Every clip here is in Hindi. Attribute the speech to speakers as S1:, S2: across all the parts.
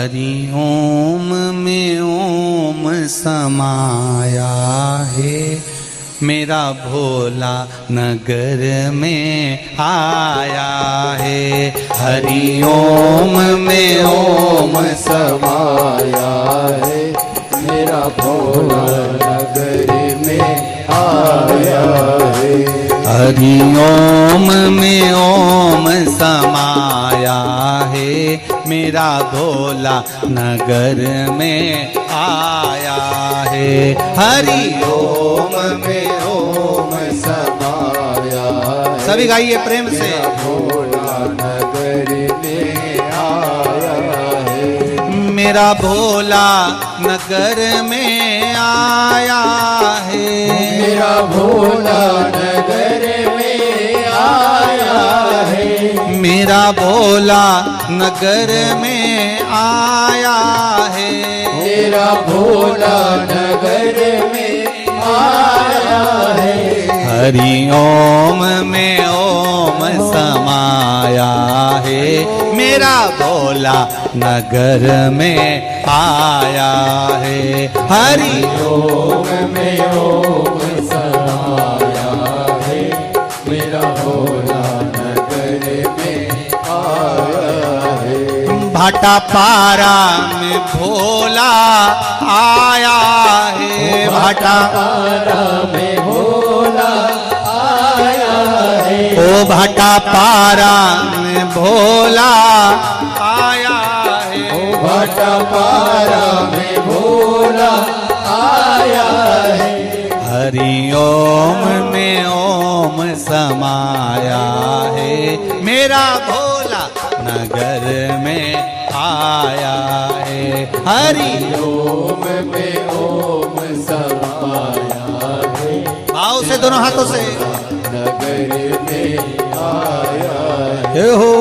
S1: हरि ओम में ओम समाया है, मेरा भोला नगर में आया है। हरि ओम में ओम
S2: समाया है, मेरा भोला नगर में आया है।
S1: हरि ओम में ओम समाया है, मेरा भोला नगर में आया है। हरि
S2: ओम में ओम समाया है,
S1: सभी गाइए प्रेम से।
S2: भोला नगर में आया है,
S1: मेरा भोला नगर में आया है।
S2: मेरा भोला नगर में आया है,
S1: मेरा भोला नगर में आया है।
S2: मेरा भोला नगर में आया है।
S1: हरि ओम में ओम समाया है, मेरा भोला नगर में आया है। हरि
S2: ओम में ओम समाया है, मेरा भोला नगर में आया है।
S1: भाटा पारा में भोला आया है। भाटा
S2: पारा में भोला आया है,
S1: ओ भाटा पारा में भोला आया है।
S2: ओ भाटा पारा में भोला आया है।
S1: हरि ओम में ओम समाया है, मेरा भोला नगर में आया है। हरि
S2: ओम में ओम समाया है,
S1: भाव से दोनों हाथों से
S2: नगर में आया है।
S1: हे हो।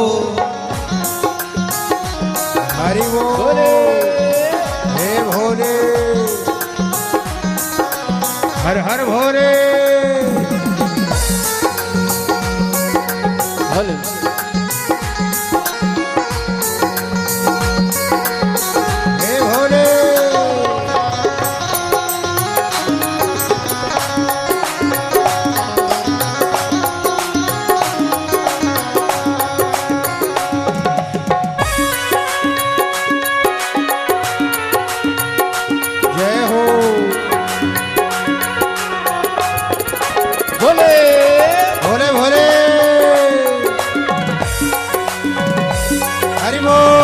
S2: हरि बोले हे भोले, हर हर भोले। भले हे भोले। जय हो भोले भोले भोले। हरि बोल।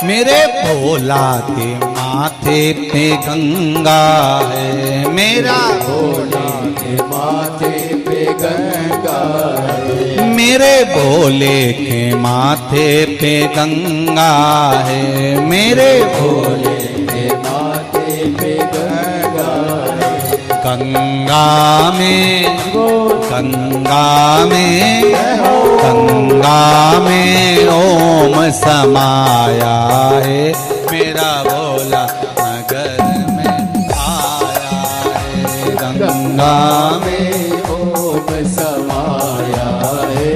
S1: मेरे भोला के माथे पे गंगा है। मेरा
S2: भोला के माथे पे गंगा है,
S1: मेरे भोले के माथे पे गंगा है। मेरे भोले
S2: के माथे पे गंगा है।
S1: गंगा में गंगा में ओम समाया है, मेरा भोला नगर में आया है। गंगा में
S2: ओम समाया है,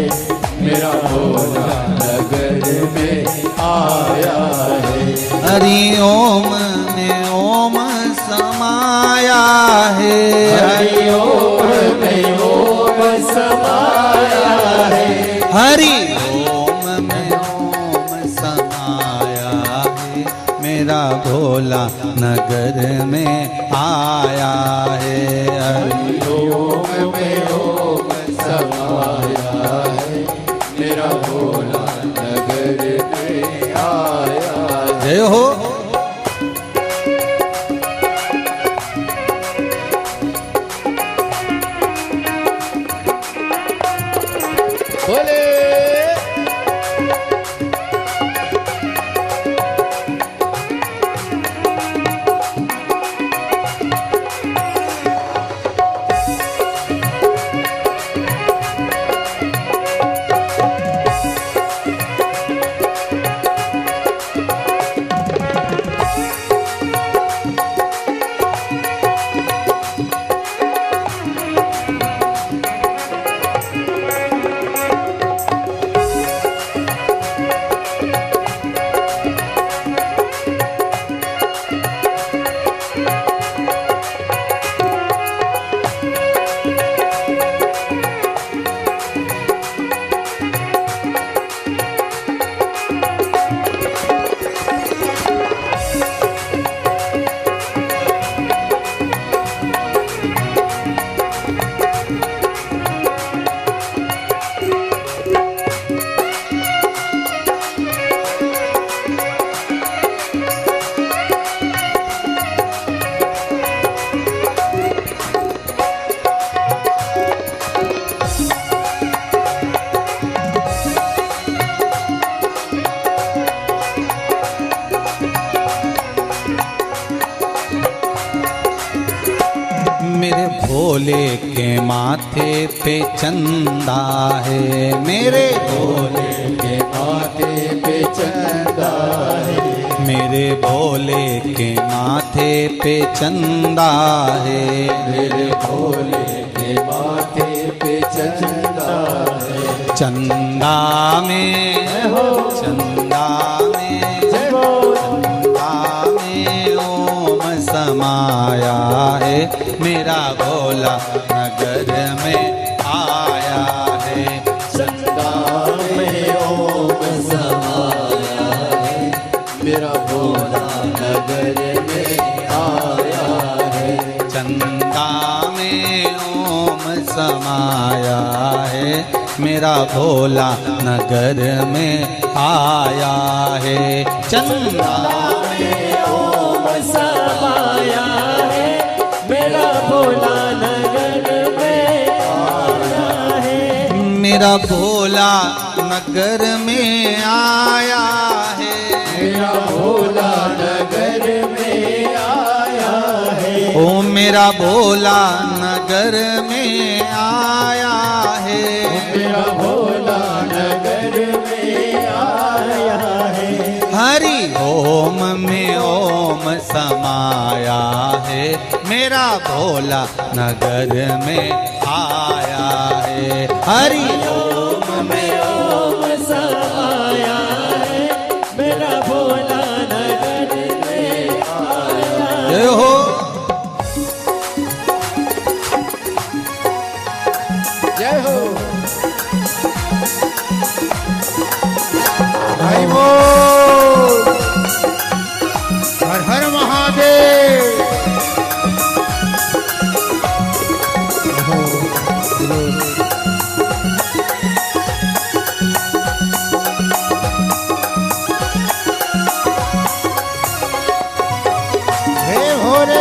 S2: मेरा भोला नगर में आया है।
S1: हरि ओम में ओम समाया है।
S2: हरि ओम में ओम समाया है।
S1: हरि ओम में ओम समाया है, मेरा भोला नगर में आया है। हरि
S2: ओम में ओम समाया है,
S1: मेरे भोले के माथे पे चंदा है, मेरे भोले
S2: के माथे पे चंदा है,
S1: मेरे भोले के माथे पे चंदा है,
S2: मेरे भोले के माथे पे चंदा है।
S1: चंदा में
S2: हो
S1: चंदा में
S2: जय हो
S1: चंदा में ओम समाया है, मेरा भोला नगर में आया है।
S2: चंदा में ओम समाया है, मेरा भोला नगर में आया है।
S1: चंदा में ओम समाया है, मेरा भोला नगर में आया है। चंदा
S2: में ओम समाया है, मेरा भोला नगर में आया है।
S1: मेरा भोला नगर में आया है,
S2: मेरा भोला नगर में आया है।
S1: ओ मेरा भोला नगर में आया है।
S2: मेरा भोला नगर में आया है।
S1: हरि ओम में ओम समाया है, मेरा भोला नगर में आया है। हरि
S2: ओम में ओम समाया है, मेरा भोला नगर में आया है।
S1: जय हो।
S2: जय हो
S1: भाई बोल हर हर महादेव। हे भोले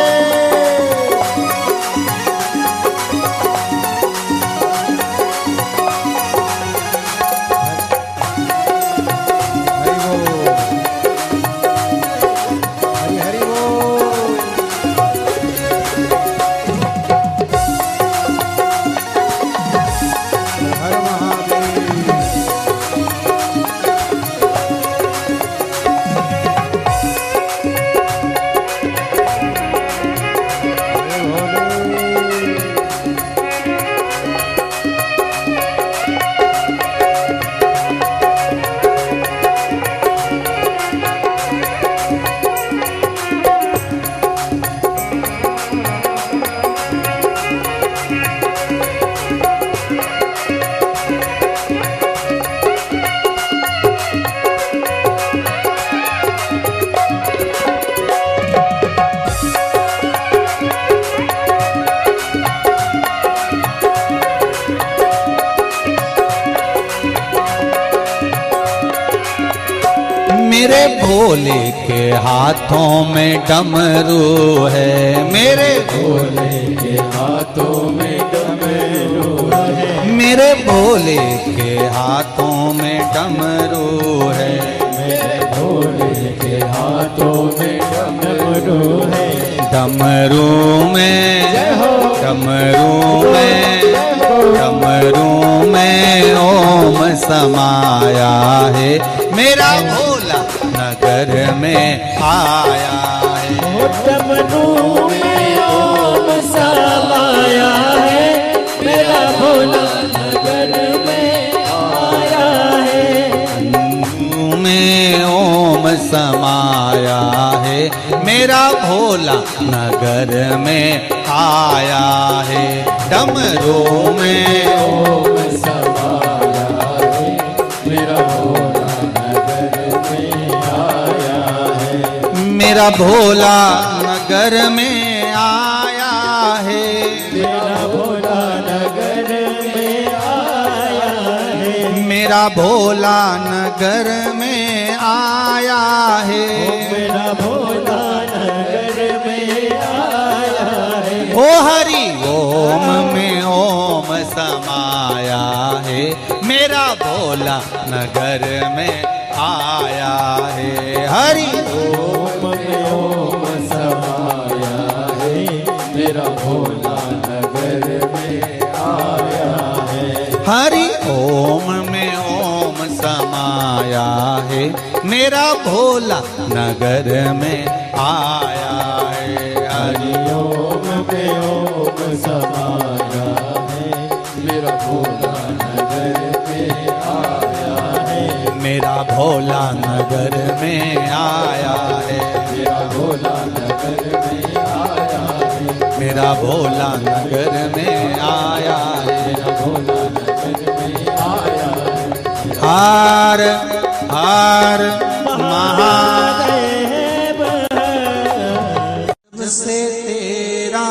S1: मेरे भोले के हाथों में डमरू है, मेरे
S2: भोले के हाथों में डमरू है।
S1: मेरे भोले के हाथों में डमरू है।
S2: मेरे भोले के हाथों में डमरू है।
S1: डमरू में डमरू में डमरू में ओम समाया है, मेरा भोला नगर में आया है।
S2: डमरू में ओम समाया है, मेरा भोला नगर में आया है।
S1: डमरू में ओम समाया है, मेरा भोला नगर में आया है। डमरू में
S2: ओम समाया है, मेरा भोला नगर में आया है।
S1: मेरा भोला नगर में आया है।
S2: मेरा भोला नगर में आया है।
S1: मेरा भोला नगर में आया है।
S2: मेरा भोला नगर में आया है।
S1: ओ हरि ओम में ओम समाया है, मेरा भोला नगर में आया है। हरि
S2: ओम में ओम समाया है, मेरा भोला भोला नगर में आया है।
S1: हरि ओम में ओम समाया है, मेरा भोला नगर में आया है। हरि
S2: ओम में ओम समाया है, मेरा भोला नगर में आया है।
S1: मेरा भोला नगर में आया है।
S2: मेरा भोला नगर में आया है।
S1: मेरा भोला नगर में आया है।
S2: मेरा भोला नगर में आया है।
S1: हर हर महादेव। जब से तेरा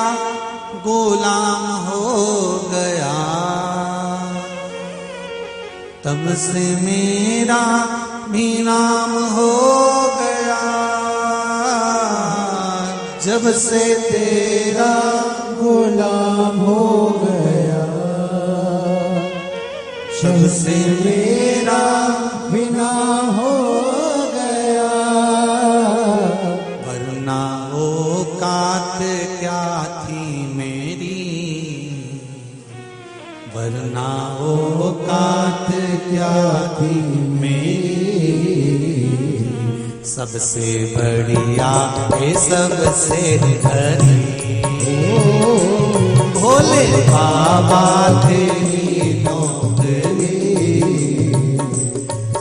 S1: गुलाम हो गया, तब से मेरा भी नाम हो गया। जब से तेरा
S2: गुलाम हो गया,
S1: जब से मेरा
S2: बिना हो गया।
S1: वरना औकात क्या थी मेरी, वरना औकात क्या थी मेरी। सबसे बढ़िया है सबसे हरी, भोले बाबा तेरी नौकरी।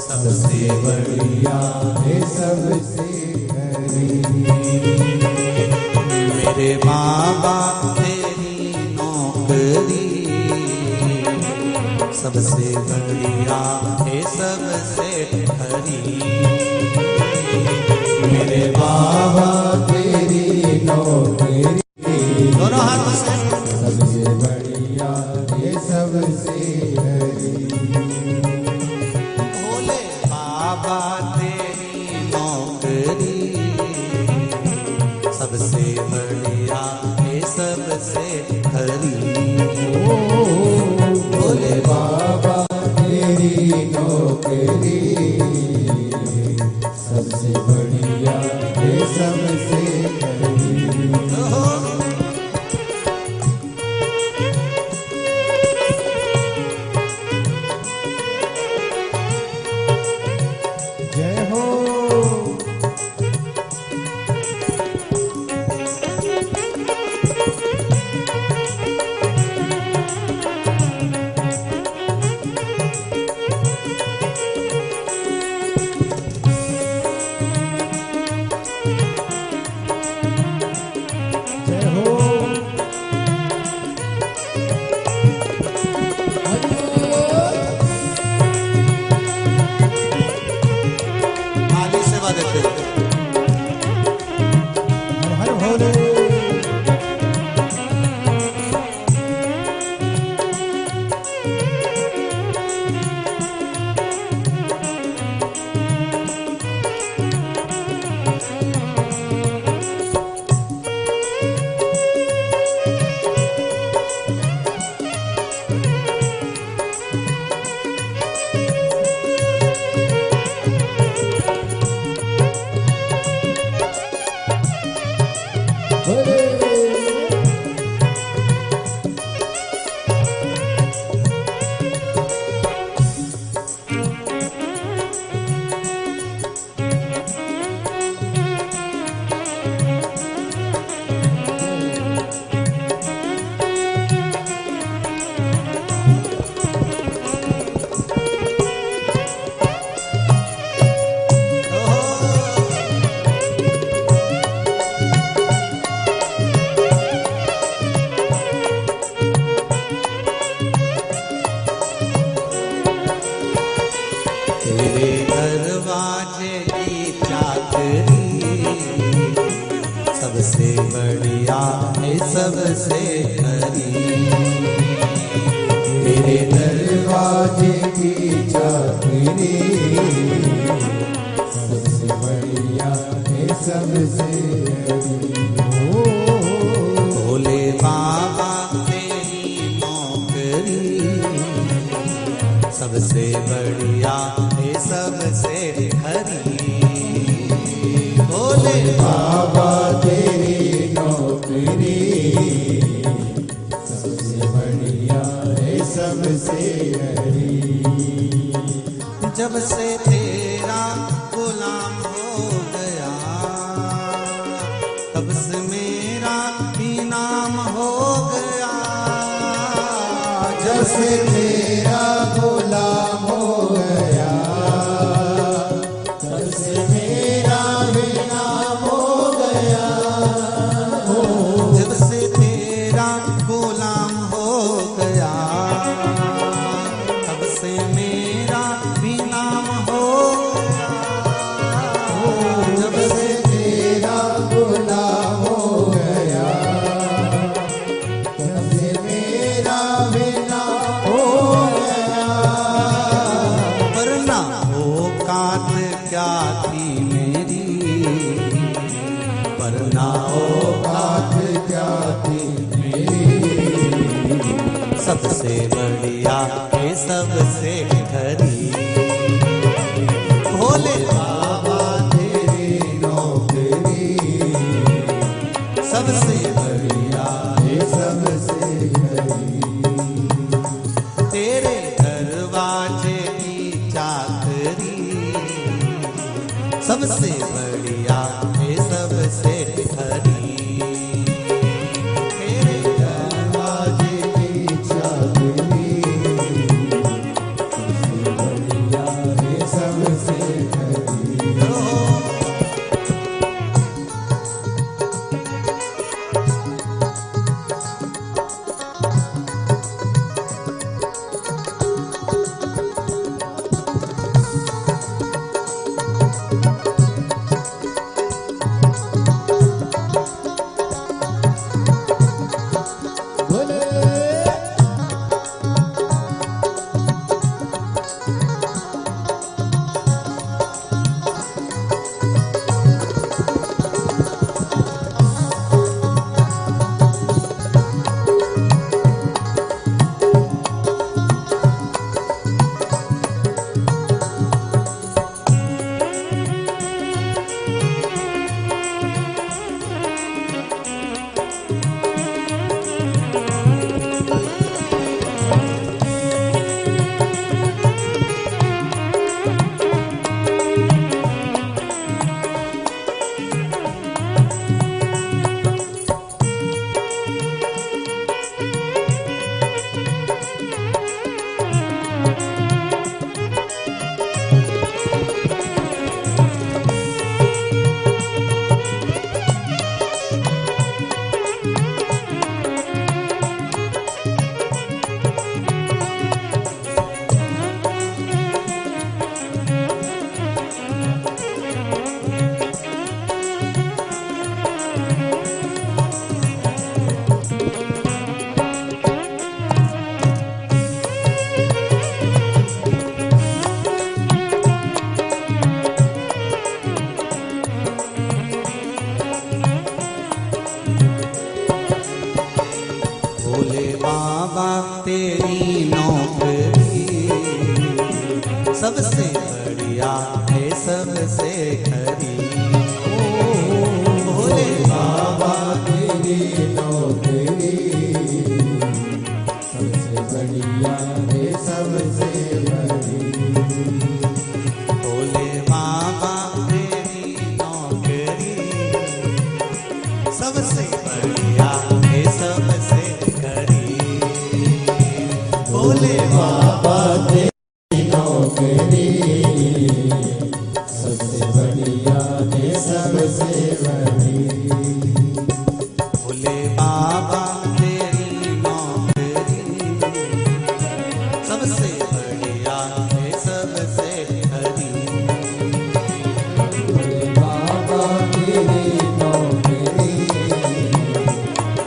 S1: सबसे बढ़िया
S2: है सबसे हरी,
S1: मेरे बाबा तेरी नौकरी। सबसे बढ़िया है सबसे हरी, मेरे
S2: बाबा तेरी नौकरी।
S1: दोनों हाथों से
S2: सबसे बढ़िया है सबसे हरी,
S1: भोले बाबा तेरी नौकरी। सबसे बढ़िया है सबसे हरी, भोले
S2: बाबा तेरी नौकरी। सबसे बढ़िया है सबसे हरी। जय हो। जय हो।
S1: थाली सेवा देते हैं।
S2: हर हर भोले।
S1: तेरे दरवाजे की चाकरी, सबसे बढ़िया है सबसे हरी।
S2: तेरे दरवाजे की चाकरी, सबसे बढ़िया है सबसे हरी।
S1: भोले बाबा तेरी नौकरी, सबसे बढ़िया है सबसे हरी। भोले
S2: बाबा तेरी नौकरी, सबसे हरि।
S1: जब से तेरा गुलाम हो गया, तब से मेरा भी नाम हो गया।
S2: जब से तेरा गुलाम हो गया, तब से मेरा भी नाम हो गया।
S1: जब से तेरा गुलाम हो गया, तब से मेरा भी नाम हो गया।
S2: जब से तेरा गुलाम हो गया, तब से मेरा भी नाम हो गया।
S1: वरना औकात क्या थी मेरी, वरना
S2: औकात क्या थी मेरी।
S1: सबसे बढ़िया है सबसे हरी। भोले
S2: बाबा तेरी नौकरी
S1: सबसे
S2: बढ़िया है सबसे हरी।
S1: तेरे दरवाजे की चाकरी, सबसे बढ़िया है सबसे हरी। तेरे
S2: दरवाजे की चाबी सबसे बढ़िया है सबसे हरी। बोले
S1: भोले बाबा तेरी नौकरी सबसे बढ़िया है सबसे हरी। भोले
S2: बाबा तेरी नौकरी सबसे बढ़िया है सबसे हरी।
S1: भोले बाबा तेरी नौकरी सबसे बढ़िया है सबसे हरी। भोले
S2: बाबा तेरी नौकरी सबसे बढ़िया है सबसे हरी।
S1: भोले बाबा तेरी नौकरी सबसे बढ़िया है सबसे हरी।
S2: बाबा तेरी नौकरी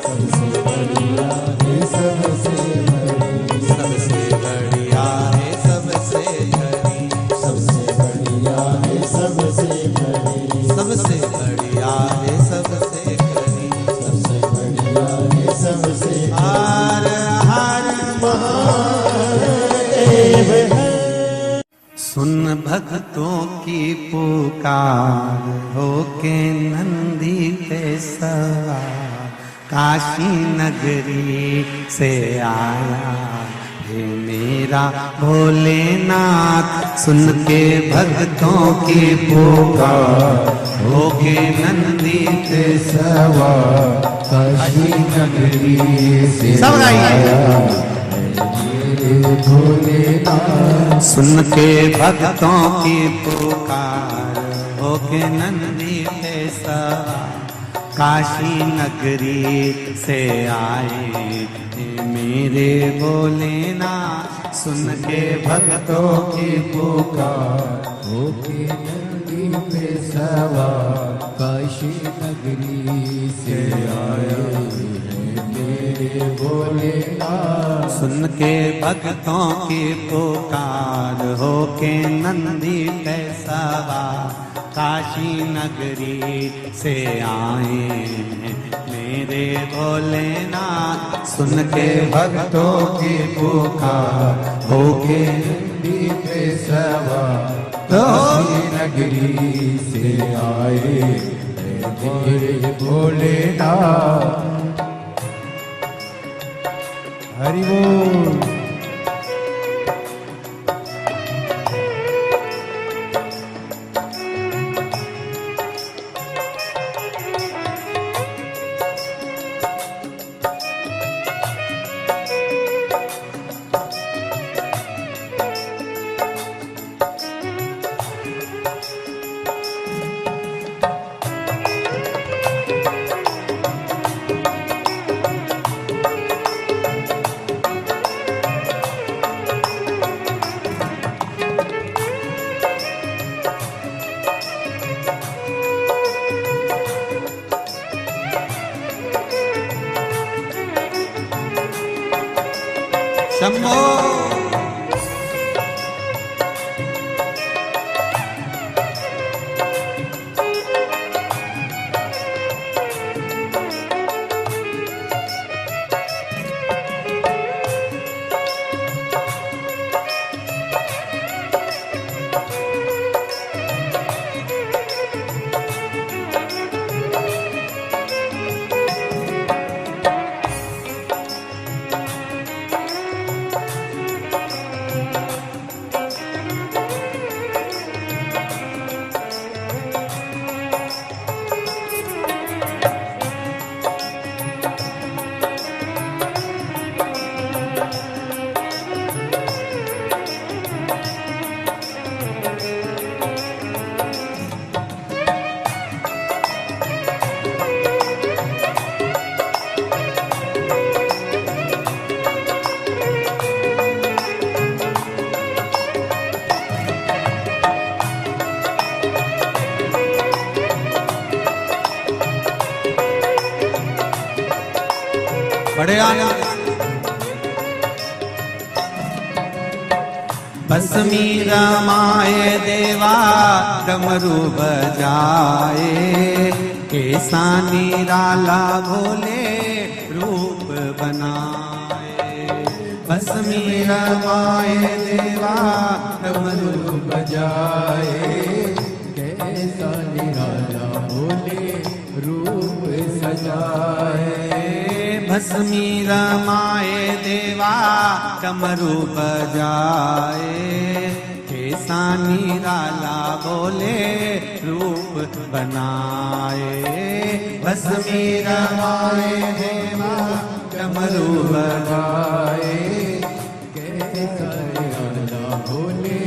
S2: सबसे बढ़िया है सबसे हरी।
S1: सबसे बढ़िया है सबसे हरी।
S2: सबसे बढ़िया है सबसे हरी।
S1: सबसे बढ़िया है सबसे हरी।
S2: सबसे बढ़िया है सबसे
S1: हर हर
S2: महादेव है।
S1: सुन भक्तों की पुकार होके नंदी पे सवार काशी नगरी से आया हे मेरा भोलेनाथ सुन के भक्तों की पुकार होके नंदी पे
S2: सवार काशी नगरी से
S1: सब गाइए।
S2: मेरे भोलेनाथ
S1: सुन के भक्तों की पुकार होके नंदी पे सवार काशी नगरी से आए हे मेरे भोलेनाथ सुन के भक्तों की पुकार
S2: होके नंदी पे सवार काशी नगरी से आए हैं मेरे भोलेनाथ
S1: सुन के भक्तों की पुकार होके नंदी पे सवार काशी नगरी से आए हैं मेरे भोलेनाथ सुन के भक्तों की पुकार होके
S2: नंदी पे सवार काशी नगरी से आए हैं मेरे भोलेनाथ। हरि बोल।
S1: शंभो बड़े आनंद भस्मी रमाए देवा डमरू बजाए कैसा निराला भोले रूप बनाए भस्मी रमाए देवा डमरू
S2: बजाए कैसा निराला भोले रूप सजाए
S1: भस्मी रमाए देवा डमरू बजाए कैसा निराला बोले रूप बनाए भस्मी रमाए देवा डमरू बजाए
S2: कैसा निराला भोले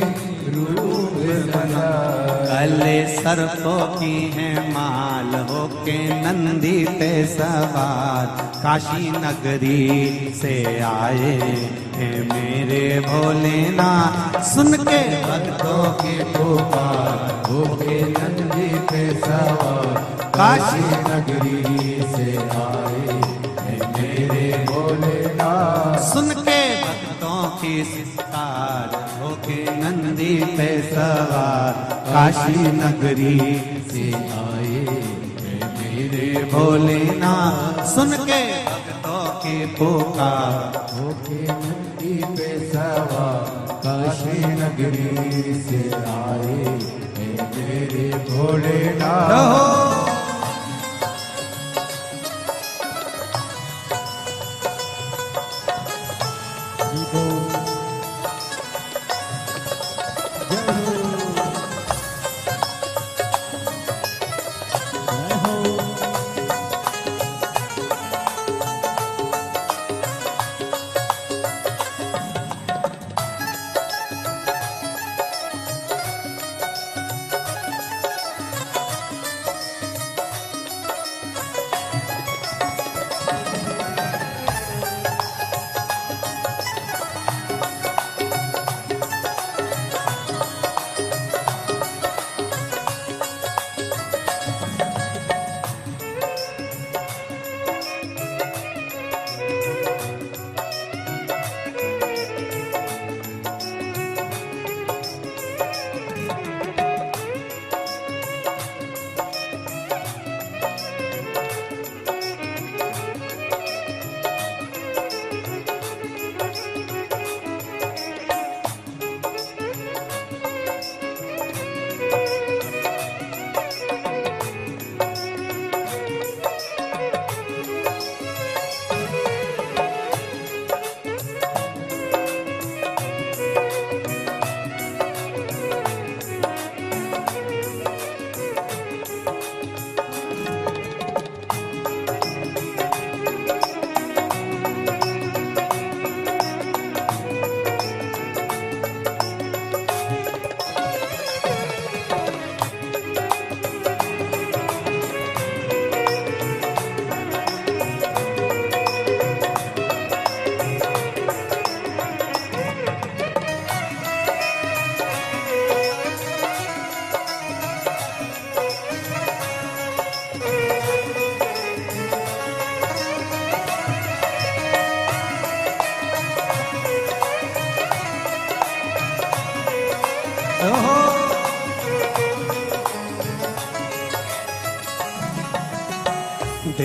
S2: रूप सजाए
S1: गले सर्पों की है माल होके नंदी पे सवार काशी नगरी से आए हैं मेरे भोलेनाथ सुन के भक्तों की पुकार
S2: होके नंदी पे सवार काशी नगरी से आए हैं मेरे भोलेनाथ
S1: सुन के भक्तों की पुकार होके नंदी पे सवार काशी नगरी से आए हैं मेरे भोलेनाथ सुन के भक्तों की पुकार
S2: होके नंदी पे सवार काशी नगरी से आए हैं मेरे भोलेनाथ।
S1: हो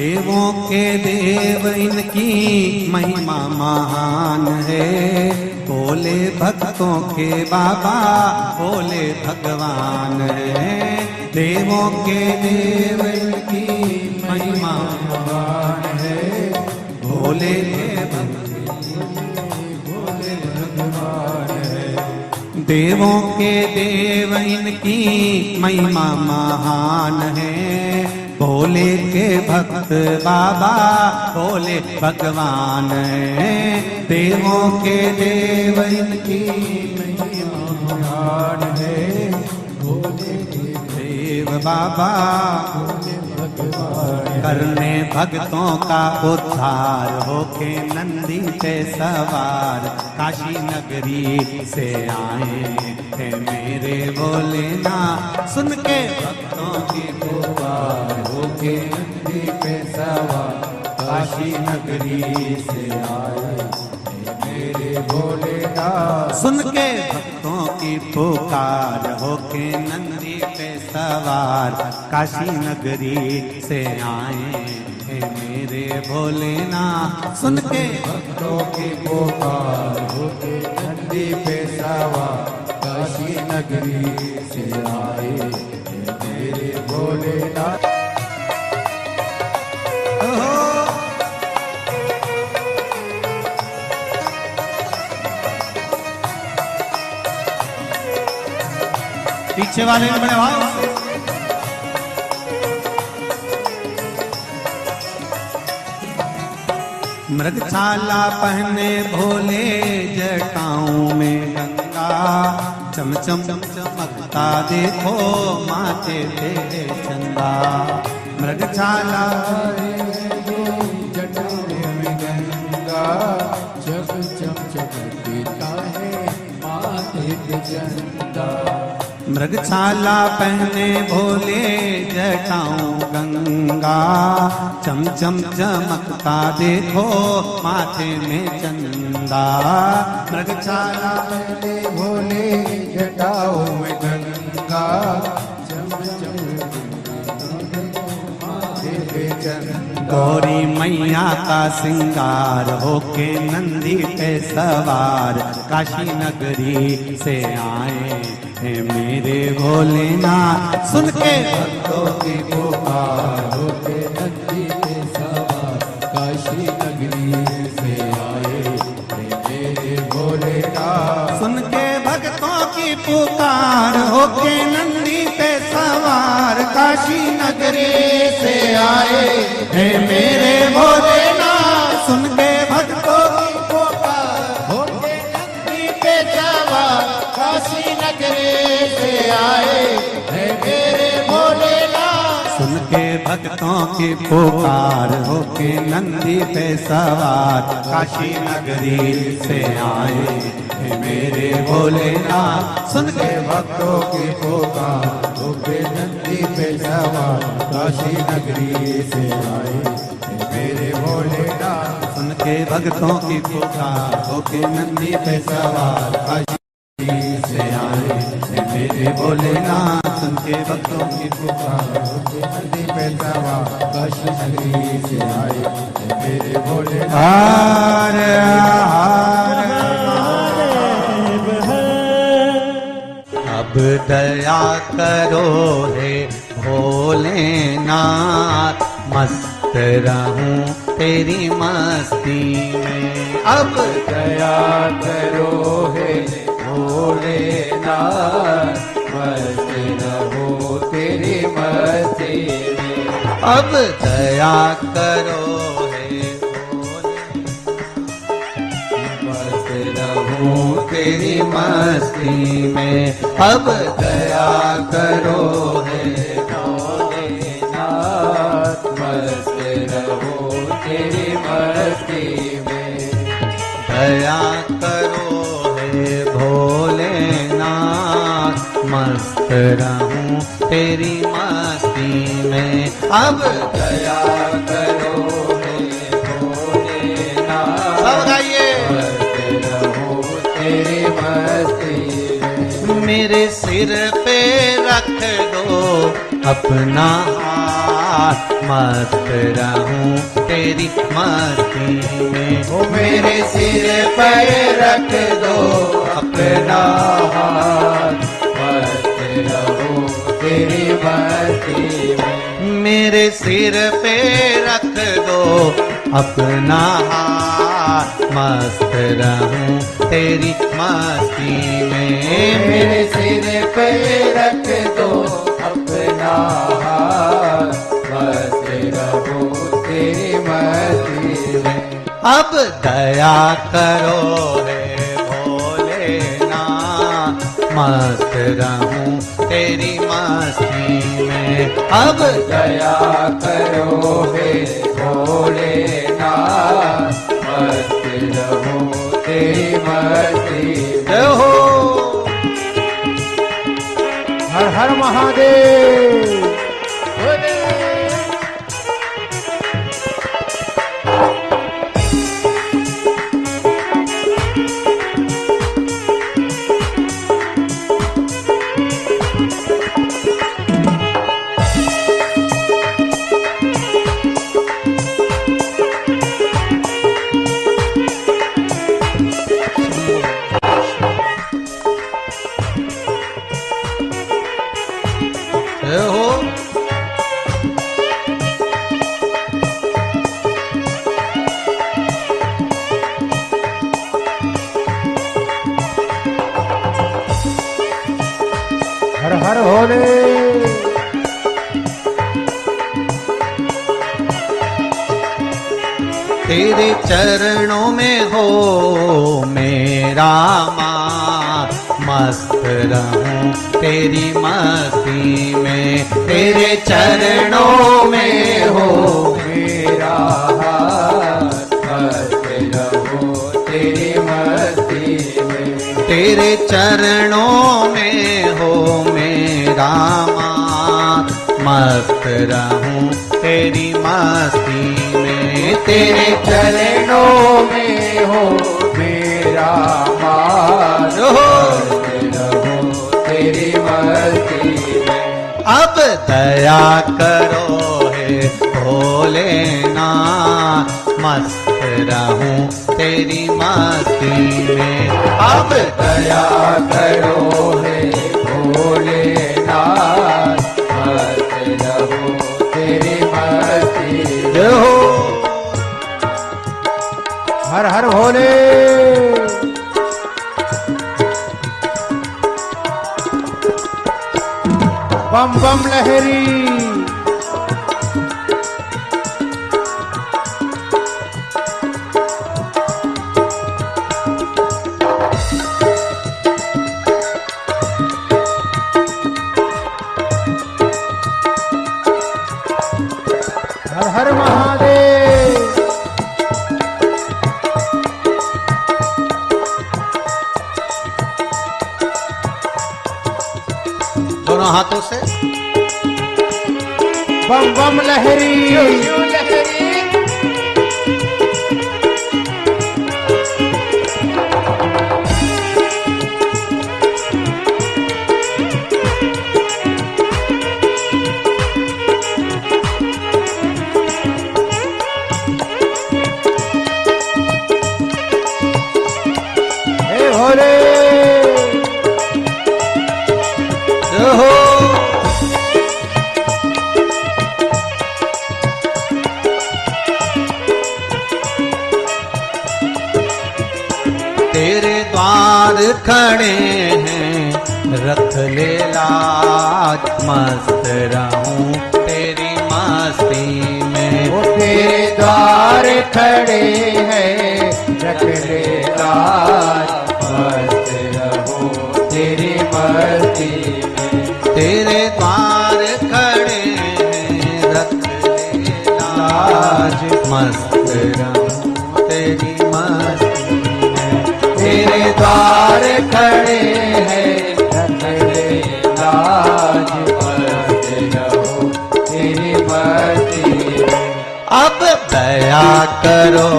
S1: देवों के देव इनकी महिमा महान है। भोले भक्तों के बाबा भोले भगवान है। देवों के देव इनकी महिमा महान है। भोले भोले भगवान है। देवों के देव इनकी महिमा महान है। भोले के भक्त बाबा भोले भगवान है। देवों के देव इनकी महिमा महान है। भोले के देव बाबा भोले भगवान करने भक्तों का उद्धार होके नंदी पे सवार काशी नगरी से आए थे मेरे भोलेनाथ। सुन के भक्तों की पुकार होके नंदी पे सवार काशी नगरी से आए थे मेरे भोलेनाथ। सुन के भक्तों की पुकार होके नंदी पे सवार काशी नगरी से आए थे मेरे भोलेनाथ। सुन के भक्तों की पुकार होके नंदी पे सवार काशी नगरी से आए थे मेरे भोलेनाथ। पीछे वाले में बड़े भाव मृगछाला पहने भोले जटाओं में गंगा चम चम चमकता देखो माथे पे चंदा। मृगछाला
S2: जटाओं में गंगा जब चम चमकता है माथे पे चंदा।
S1: मृगछाला पहने भोले जटाओं गंगा चम चम चमकता देखो माथे में चंदा। मृगछाला
S2: पहने भोले जटाओं में गंगा चम चम माथे पे चंदा।
S1: गौरी मैया का सिंगार होके नंदी पे सवार काशी नगरी से आए है मेरे भोलेनाथ। सुन के
S2: भक्तों की पुकार होके नंदी पे सवार काशी नगरी से आए थे मेरे भोलेनाथ।
S1: सुन के भक्तों की पुकार होके नंदी पे सवार काशी नगरी से आए है मेरे भोलेनाथ। सुन के भक्तों की पुकार
S2: होके नंदी पे सवार काशी नगरी से आए है मेरे भोलेनाथ।
S1: सुन के भक्तों की पुकार होके नंदी पे सवार काशी नगरी से आए है मेरे भोलेनाथ। सुन के
S2: भक्तों की पुकार होके नंदी पे सवार काशी नगरी से आए है मेरे भोलेनाथ।
S1: सुन के भक्तों की पुकार होके नंदी पे सवार काशी से आए है मेरे भोलेनाथ। सुन के भक्तों की पुकार
S2: होके नंदी पे सवार काशी नगरी से आए है मेरे भोलेनाथ।
S1: हार हार अब दया करो हे भोलेनाथ मस्त रहूं तेरी मस्ती में। अब
S2: दया करो हे भोलेनाथ मस्त रहो तेरी मस्ती में।
S1: अब दया करो हे मस्त रहूं तेरी मस्ती में। अब दया करो हे
S2: भोलेनाथ मस्त रहो तेरी मस्ती में।
S1: दया करो हे भोलेनाथ मस्त रहूं तेरी मस्ती में। अब
S2: दया करो हे भोलेनाथ
S1: सब गाइए
S2: मस्त रहो तेरी मस्ती में।
S1: मेरे सिर पे रख दो अपना हाथ
S3: मस्त रहूं तेरी मस्ती में।
S2: ओ मेरे सिर पर रख दो अपना हाथ, मस्त रहूं तेरी मस्ती में।
S3: मेरे सिर पे रख दो अपना हाथ, मस्त रहूं तेरी मस्ती में।
S2: मेरे सिर पे रख दो अपना हाथ, मस्त रहूं तेरी मस्ती में।
S3: अब दया करो रे भोलेनाथ, मस्त रहूं तेरी मस्ती में। अब
S2: दया करो हे भोलेनाथ, मस्त रहूं तेरी मस्ती में।
S3: जय हो।
S2: हर हर महादेव।
S3: जय हो।
S2: हर हर भोले।
S3: तेरे चरणों में हो मेरा माँ, मस्त रहूं तेरी मस्ती में। तेरे चरणों में हो
S2: मेरा हाथ, मस्त रहूं तेरी मस्ती में।
S3: तेरे चरणों में हो मेरा माँ, मस्त रहूं तेरी मस्ती में। तेरे
S2: चरणों में हो मेरा हाथ, मस्त रहूं तेरी मस्ती में।
S3: अब दया करो हे भोलेनाथ, मस्त रहूं तेरी मस्ती में। अब
S2: दया करो हे भोलेनाथ, मस्त रहूं तेरी मस्ती में।
S3: जय हो।
S2: हर हर भोले। बम बम लहरी। हर हर महादेव।
S3: दोनों हाथों से
S2: बम बम लहरी। हे भोले।
S3: जय हो। तेरे द्वार खड़े हैं रख ले लाज, मस्त रहूं तेरी मस्ती में।
S2: वो तेरे द्वार खड़े हैं रख ले लाज, मस्त रहूं तेरी मस्ती में।
S3: तेरे द्वार खड़े हैं रख ले लाज, मस्त रहूं तेरी मस्ती में।
S2: तेरे द्वार खड़े हैं रख ले लाज, मस्त रहूं तेरी मस्ती में।
S3: अब दया करो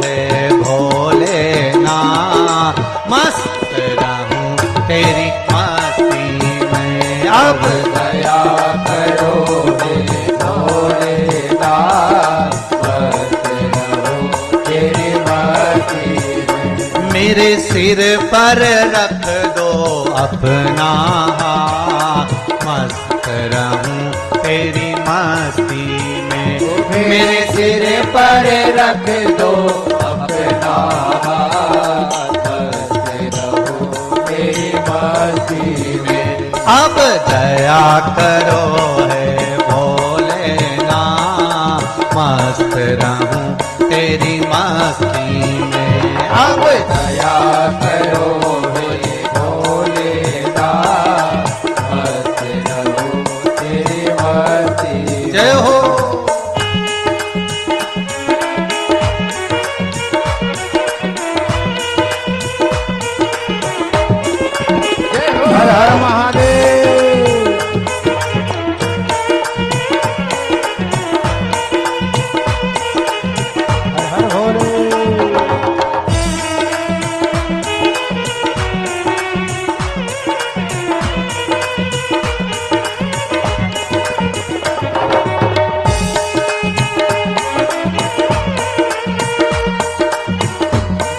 S3: हे भोलेनाथ, मस्त रहूं तेरी मस्ती में। अब
S2: दया करो हे भोले
S3: मेरे सिर पर रख दो अपना हाथ, मस्त रहूं तेरी मस्ती में।
S2: मेरे सिर पर रख दो अपना हाथ, मस्त रहूं तेरी मस्ती में।
S3: अब दया करो है भोलेनाथ, मस्त रहूं तेरी मस्ती में। अब
S2: दया करो हे भोलेनाथ, मस्त रहूं तेरी मस्ती।
S3: जय हो।
S2: हर हर महादेव। हर हर भोले।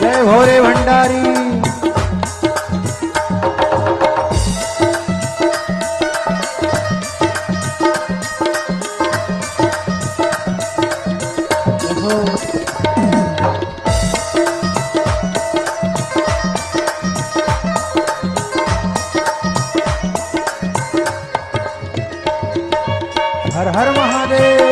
S2: जय भोले भंडारी। हर हर महादेव।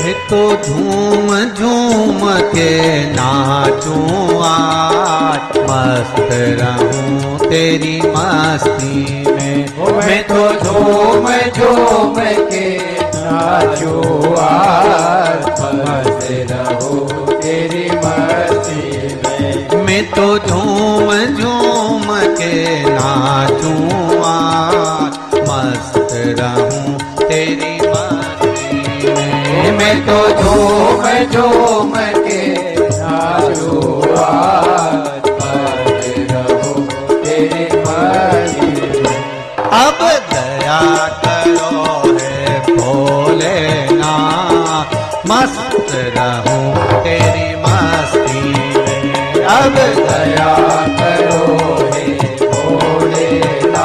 S3: मैं तो झूम झूम के नाचूं आज, मस्त रहूं तेरी मस्ती में।
S2: मैं तो झूम झूम के नाचूं आज, मस्त रहूं तेरी मस्ती में।
S3: मैं तो झूम झूम के नाचूं आज, मस्त रहूं तेरी मस्ती में।
S2: मैं तो झूम झूम के नाचूं आज, मस्त रहूं तेरी मस्ती में।
S3: अब दया करो है भोलेनाथ, मस्त रहूं तेरी मस्ती में। अब
S2: दया करो हे भोलेनाथ,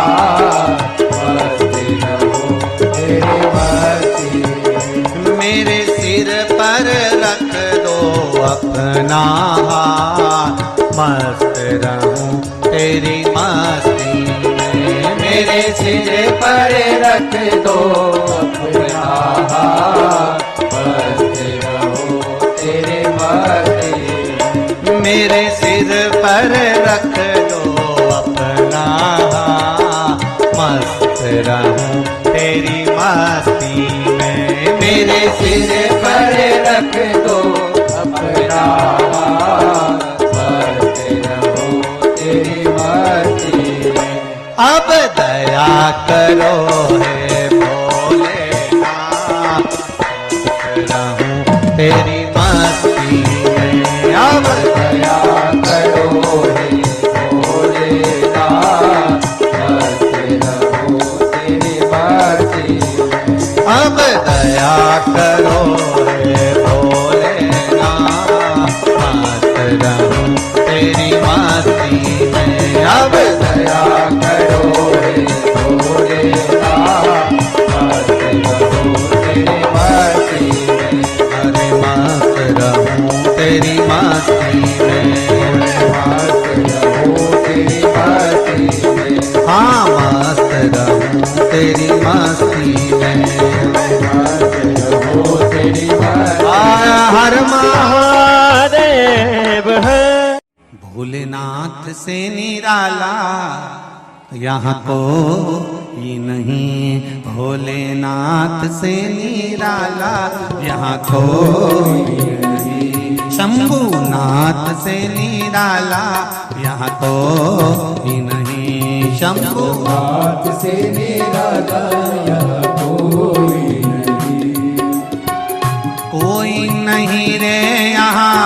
S2: मस्त रहूं तेरी मस्ती में।
S3: मेरे सिर पर रख दो अपना हाथ, मस्त रहूं तेरी मस्ती में।
S2: मेरे सिर पर रख दो अपना हाथ, मस्त रहूं तेरी मस्ती में।
S3: मेरे सिर पर रख दो अपना हाथ, मस्त रहूं तेरी मस्ती में।
S2: मेरे सिर पर रख दो अपना हाथ, मस्त रहूं तेरी मस्ती में।
S3: अब दया करो है भोलेनाथ, मस्त रहूं तेरी मस्ती में। अब
S2: दया करो हे भोलेनाथ, मस्त रहूं तेरी मस्ती में।
S3: अब दया करो है भोलेनाथ, मस्त रहूं तेरी मस्ती में। अब
S2: दया करो हे भोलेनाथ, मस्त रहूं तेरी मस्ती में।
S3: अरे मस्त रहूं तेरी मस्ती में।
S2: मस्त रहूं तेरी मस्ती में।
S3: हाँ मस्त रहूं तेरी मस्ती में।
S2: मस्त रहूं तेरी मस्ती।
S3: हर
S2: महादेव है।
S3: भोलेनाथ से निराला यहाँ कोई नहीं, भोलेनाथ से निराला यहाँ कोई नहीं। शंभुनाथ से निराला यहाँ कोई नहीं। शंभुनाथ
S2: से निराला यहाँ कोई नहीं।
S3: कोई नहीं रे यहाँ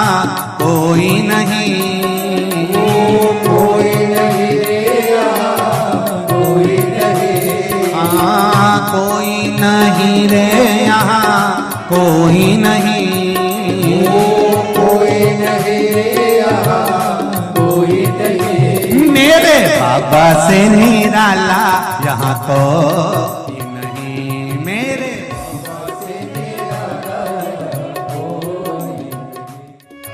S3: कोई नहीं,
S2: कोई नहीं यहाँ कोई नहीं,
S3: मेरे बाबा से निराला यहाँ कोई नहीं, मेरे
S2: बाबा से निराला कोई नहीं।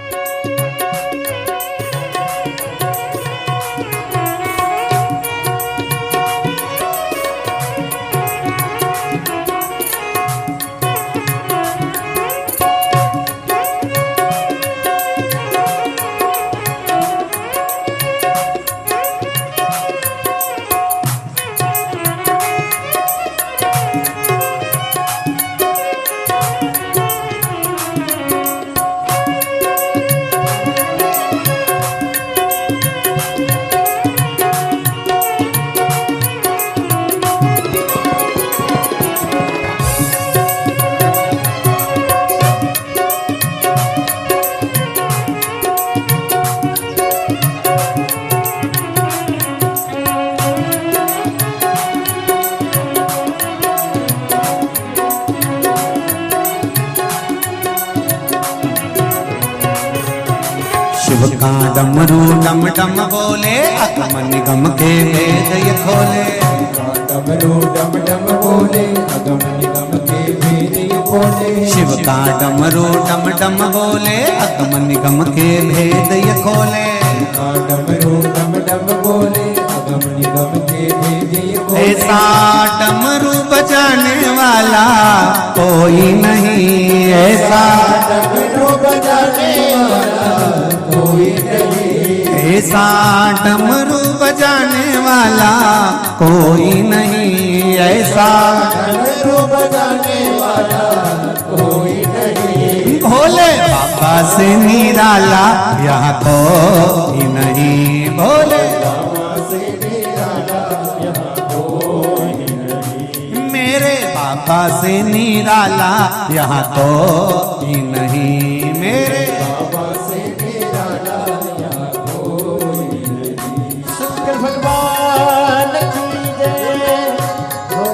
S3: शिव का डमरू डम डम बोले, अगम निगम के भेद ये खोले।
S2: डमरू डम डम बोले, अगम निगम के भेद ये खोले।
S3: शिव का डमरू डम डम बोले, अगम निगम के भेद ये खोले।
S2: डमरू डम डम बोले, अगम निगम के भेद ये खोले।
S3: ऐसा डमरू बजाने वाला कोई नहीं, ऐसा
S2: डमरू बजाने वाला कोई नहीं,
S3: ऐसा डमरू बजाने वाला कोई नहीं, ऐसा
S2: डमरू बजाने वाला कोई नहीं।
S3: भोले बाबा से निराला यहाँ कोई नहीं, भोले
S2: बाबा से निराला यहाँ कोई नहीं,
S3: मेरे बाबा से निराला यहाँ कोई नहीं, मेरे
S2: बाबा से निराला यहाँ कोई नहीं। शंकर भगवान की जय हो।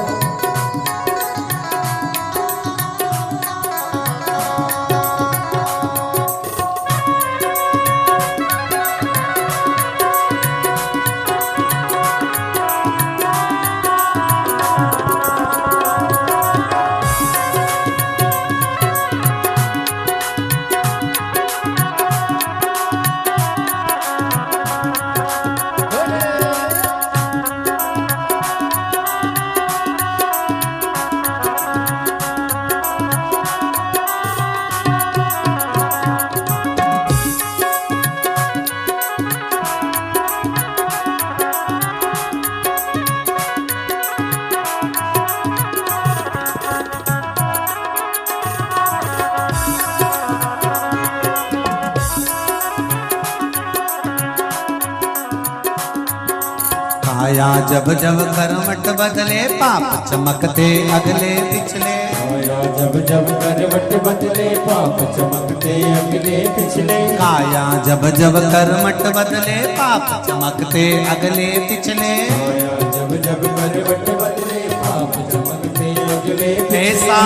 S3: काया जब जब करवट बदले, पाप चमकते अगले पिछले।
S2: आया जब जब करवट बदले, पाप चमकते अगले पिछले।
S3: काया जब जब करवट बदले, पाप चमकते अगले पिछले।
S2: आया जब जब करवट बदले, पाप चमकते अगले पिछले।
S3: ऐसा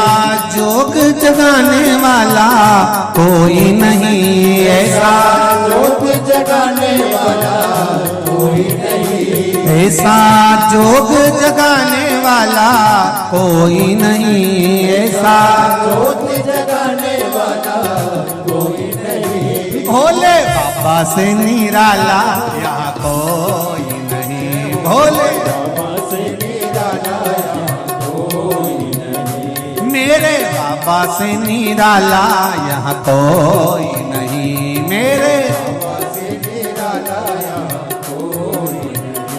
S3: जोग जगाने वाला कोई नहीं, ऐसा
S2: जोग जगाने वाला कोई नहीं,
S3: ऐसा जोग जगाने वाला कोई नहीं, ऐसा
S2: जोग जगाने वाला कोई नहीं।
S3: भोले बाबा से निराला यहाँ कोई नहीं, भोले
S2: बाबा से निराला यहाँ कोई नहीं,
S3: मेरे बाबा से निराला यहाँ कोई नहीं, मेरे
S2: बाबा से निराला यहाँ कोई नहीं।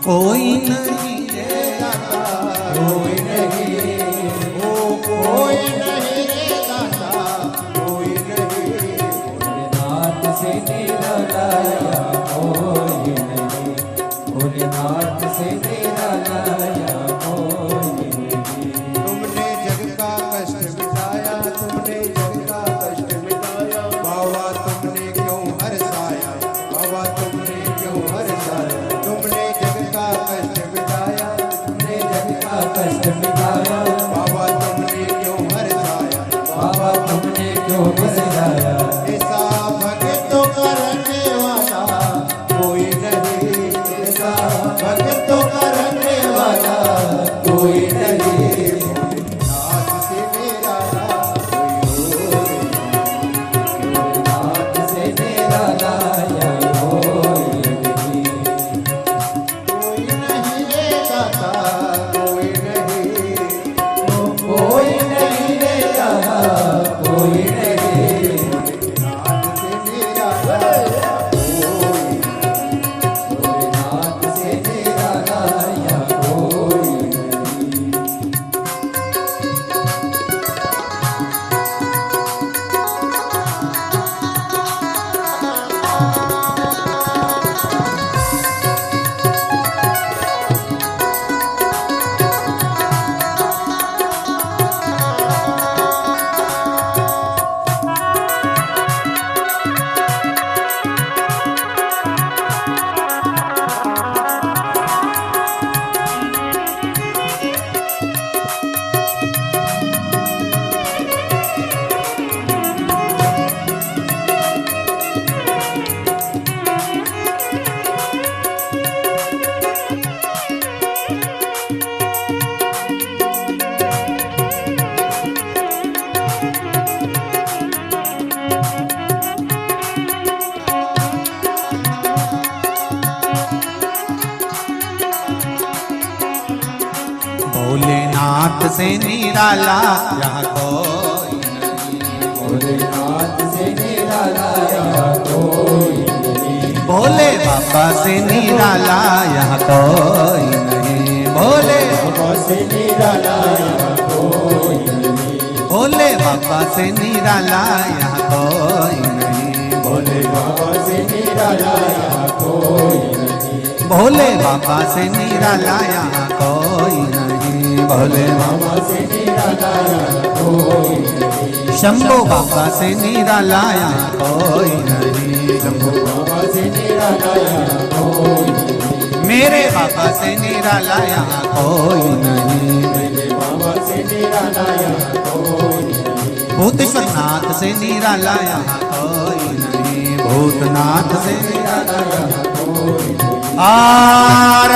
S3: कोई नहीं
S2: रे दाता कोई नहीं, ओ कोई नहीं रे दाता कोई नहीं,
S4: भोलेनाथ से निरालाया कोई नहीं, भोलेनाथ से निरालाया कोई नहीं।
S2: तुमने जग का कष्ट मिटाया, तुमने जग का कष्ट मिटाया, बाबा तुमने क्यों हर्षाया, बाबा तुमने क्यों हर्षाया, तुमने जग का कष्ट मिटाया, तुमने जग का
S4: कष्ट मिटाया
S2: बाबा तुमने क्यों हर्षाया,
S4: बाबा तुमने क्यों हंसाया।
S2: ऐसा भक्तों करने वाला कोई नहीं, ऐसा भक्तों करने वाला
S4: कोई नहीं,
S2: नाथ से मेरा कोई
S4: भोलेनाथ से निरालाया कोई नहीं।
S2: नहीं रे दाता कोई नहीं,
S4: कोई नहीं रे दाता कोई नहीं,
S2: नाथ से मेरा
S4: भोलेनाथ से निरालाया कोई नहीं।
S3: भोलेनाथ से निराला यहाँ कोई नहीं।
S4: भोलेनाथ से निरालाया कोई नहीं,
S3: भोले बाबा से निराला यहाँ कोई नहीं। भोले
S4: बाबा से निरालाया कोई नहीं,
S3: भोले बाबा से निराला यहाँ कोई नहीं।
S4: भोले बाबा से निरालाया कोई नहीं,
S3: भोले बाबा से निराला यहाँ कोई नहीं। भोले
S4: बाबा से निरालाया कोई नहीं,
S3: शंभो बाबा से निराला यहाँ कोई नहीं। शंभो
S4: बाबा से निरालाया कोई नहीं,
S3: मेरे बाबा से निराला यहाँ कोई नहीं।
S4: मेरे बाबा से निरालाया कोई नहीं,
S3: भूतेश्वरनाथ से निराला यहाँ कोई नहीं। भूतनाथ से
S4: निरालाया कोई नहीं।
S3: आर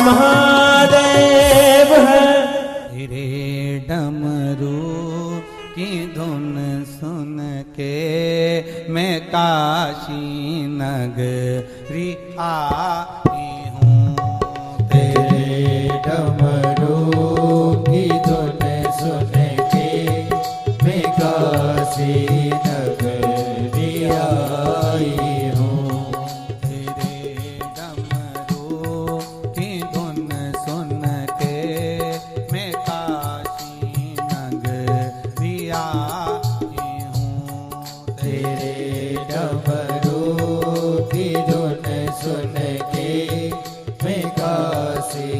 S4: महादेव
S3: रे डमरू की धुन सुन के मैं काशी नगरी आई हूँ।
S4: तेरे डमरू की धुन सुन के मैं काशी नगरी आई हूँ।
S3: तेरे डमरू की धुन सुन के मैं काशी नगरी आई हूँ।
S4: तेरे डमरू की धुन सुन के मैं काशी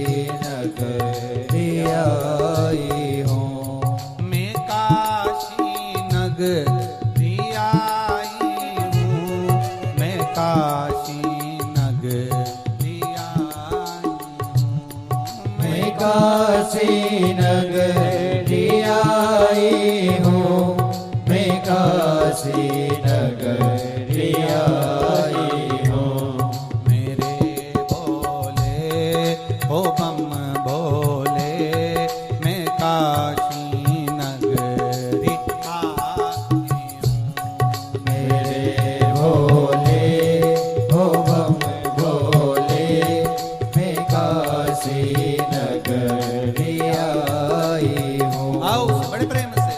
S4: नगरी आई हूँ।
S3: मैं काशी नगरी आई हूँ। मैं काशी नगरी आई हूँ।
S4: मैं काशी नगरी आई हूँ। मैं काशी नगरी आई हूँ।
S3: मेरे भोले ओ बम भोले मैं काशी नगरी आई हूँ।
S4: मेरे भोले हो बम भोले मैं काशी नगरी आई हूँ।
S3: आओ बड़े प्रेम से।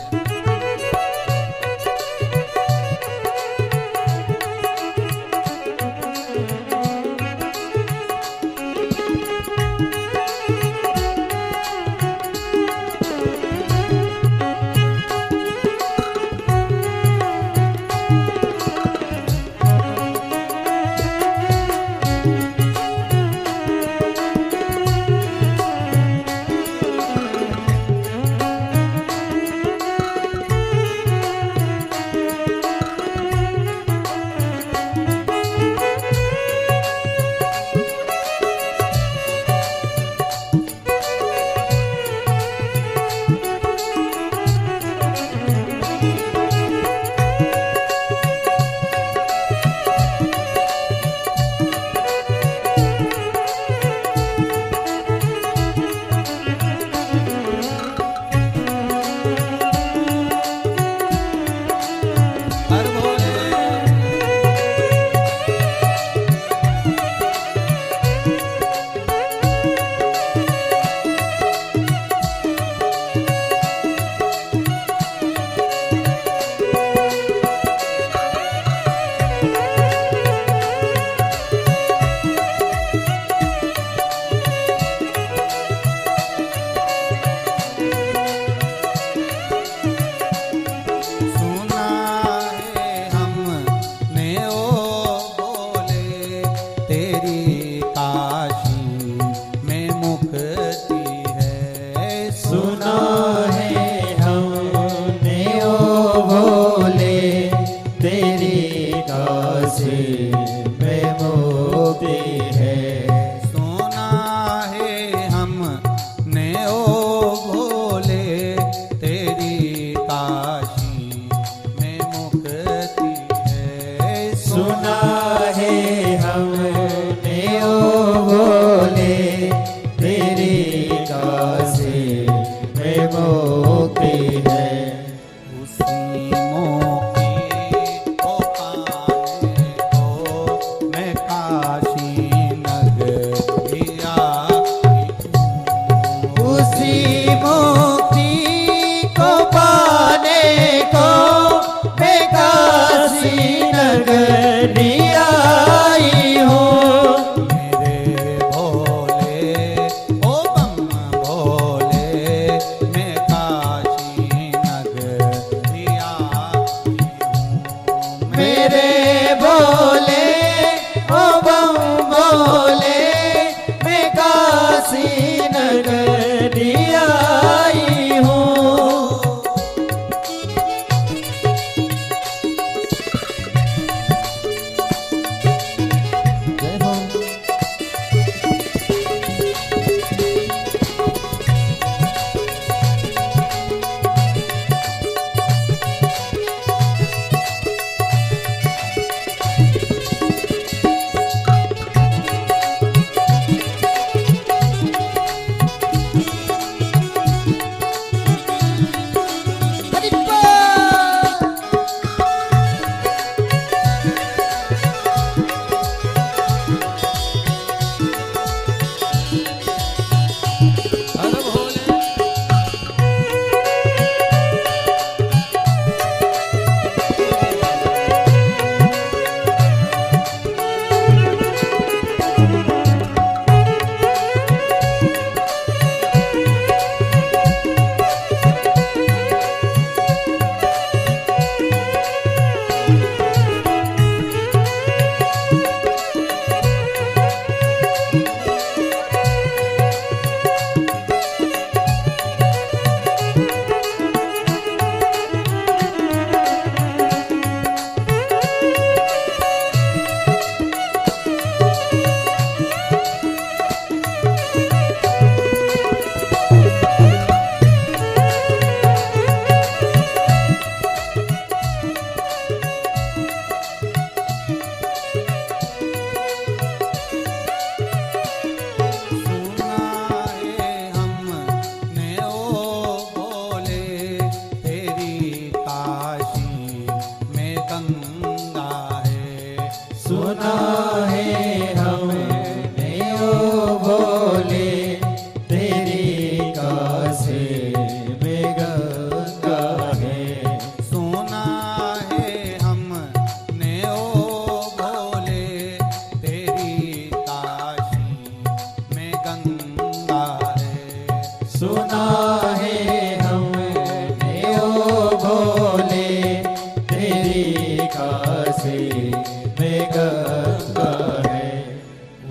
S4: काशी में गंगा है।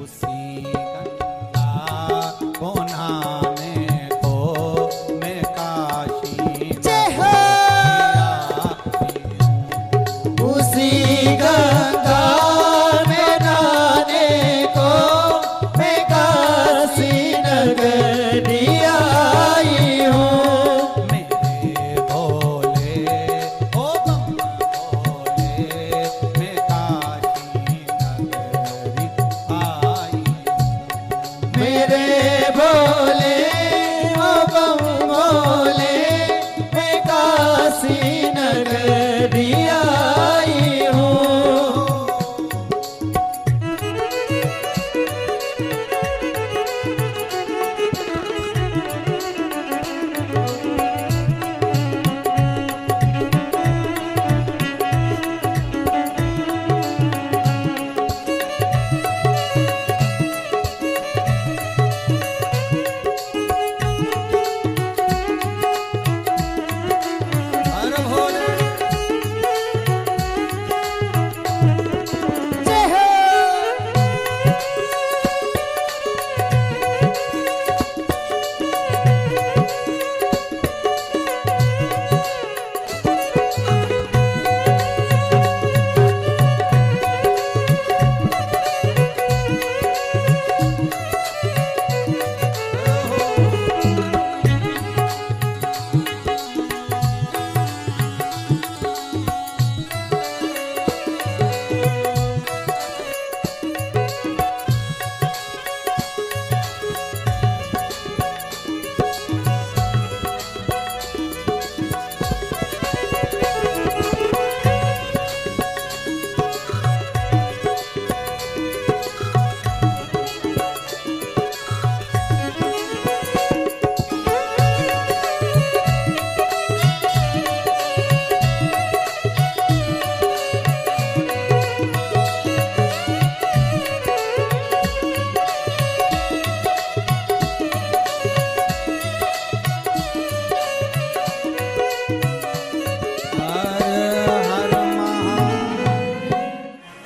S3: उसी गंगा को नामे को मैं काशी
S4: जय हो। उसी गंगा में नहाने को मैं काशी नगरी आई हूँ।
S3: मेरे भोले ओ बम भोले मैं काशी नगरी आई।
S4: मेरे भोले ओ बम भोले मैं काशी नगरी आई हूँ।
S3: हर भोले
S4: जय हो।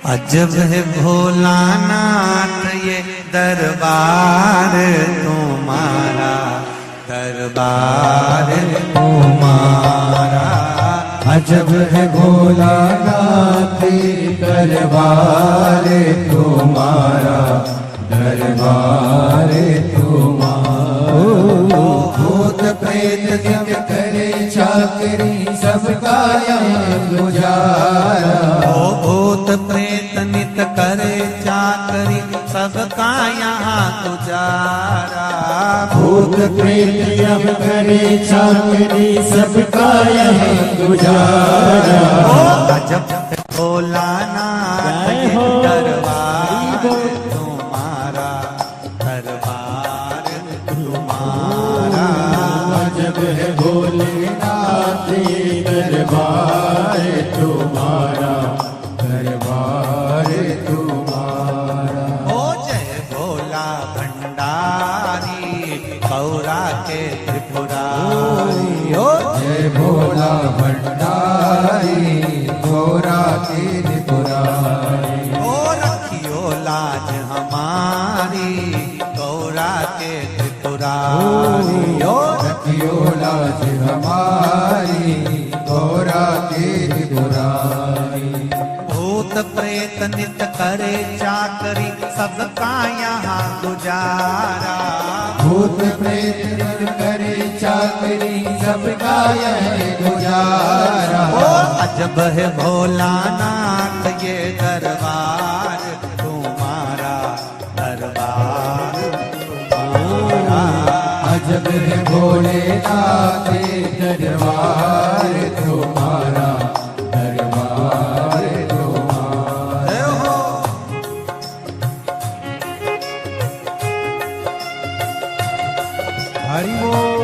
S3: अजब है भोलानाथ ये दरबार तुम्हारा, दरबार तुम्हारा।
S2: अजब है भोलानाथ दरबार तुम्हारा, दरबार तुम्हारा। भूत प्रेत सब करे चाकरी सबका यहाँ गुजारा।
S3: ओ भूत प्रेत नित करे चाकरी सबका यहाँ गुजारा।
S2: भूत प्रेत सब करे चाकरी सबका यहाँ गुजारा।
S3: अजब है भोलानाथ ये दरबार तुम्हारा, दरबार तुम्हारा।
S2: अजब है भोलेनाथ दरबार तुम्हारा, दरबार तुम्हारा।
S3: ओ जय भोला भंडारी गौरा के त्रिपुरारी। ओ
S2: जय भोला भंडारी गौरा के त्रिपुरारी।
S3: ओ रखियो लाज हमारी गौरा के त्रिपुरारी। ओ
S2: रखियो लाज हमारी गौरा के त्रिपुरारी।
S3: भूत प्रेत नित करे चाकरी सबका यहाँ गुजारा।
S2: भूत प्रेत करे चाकरी सबका यह गुजारा।
S3: ओ अजब है भोलानाथ ये दरबार तुम्हारा, दरबार तुम्हारा।
S2: अजब है भोलेनाथ दरबार तुम्हारा, दरबार तुम्हारा।
S3: जय हो।
S2: हरि बोल।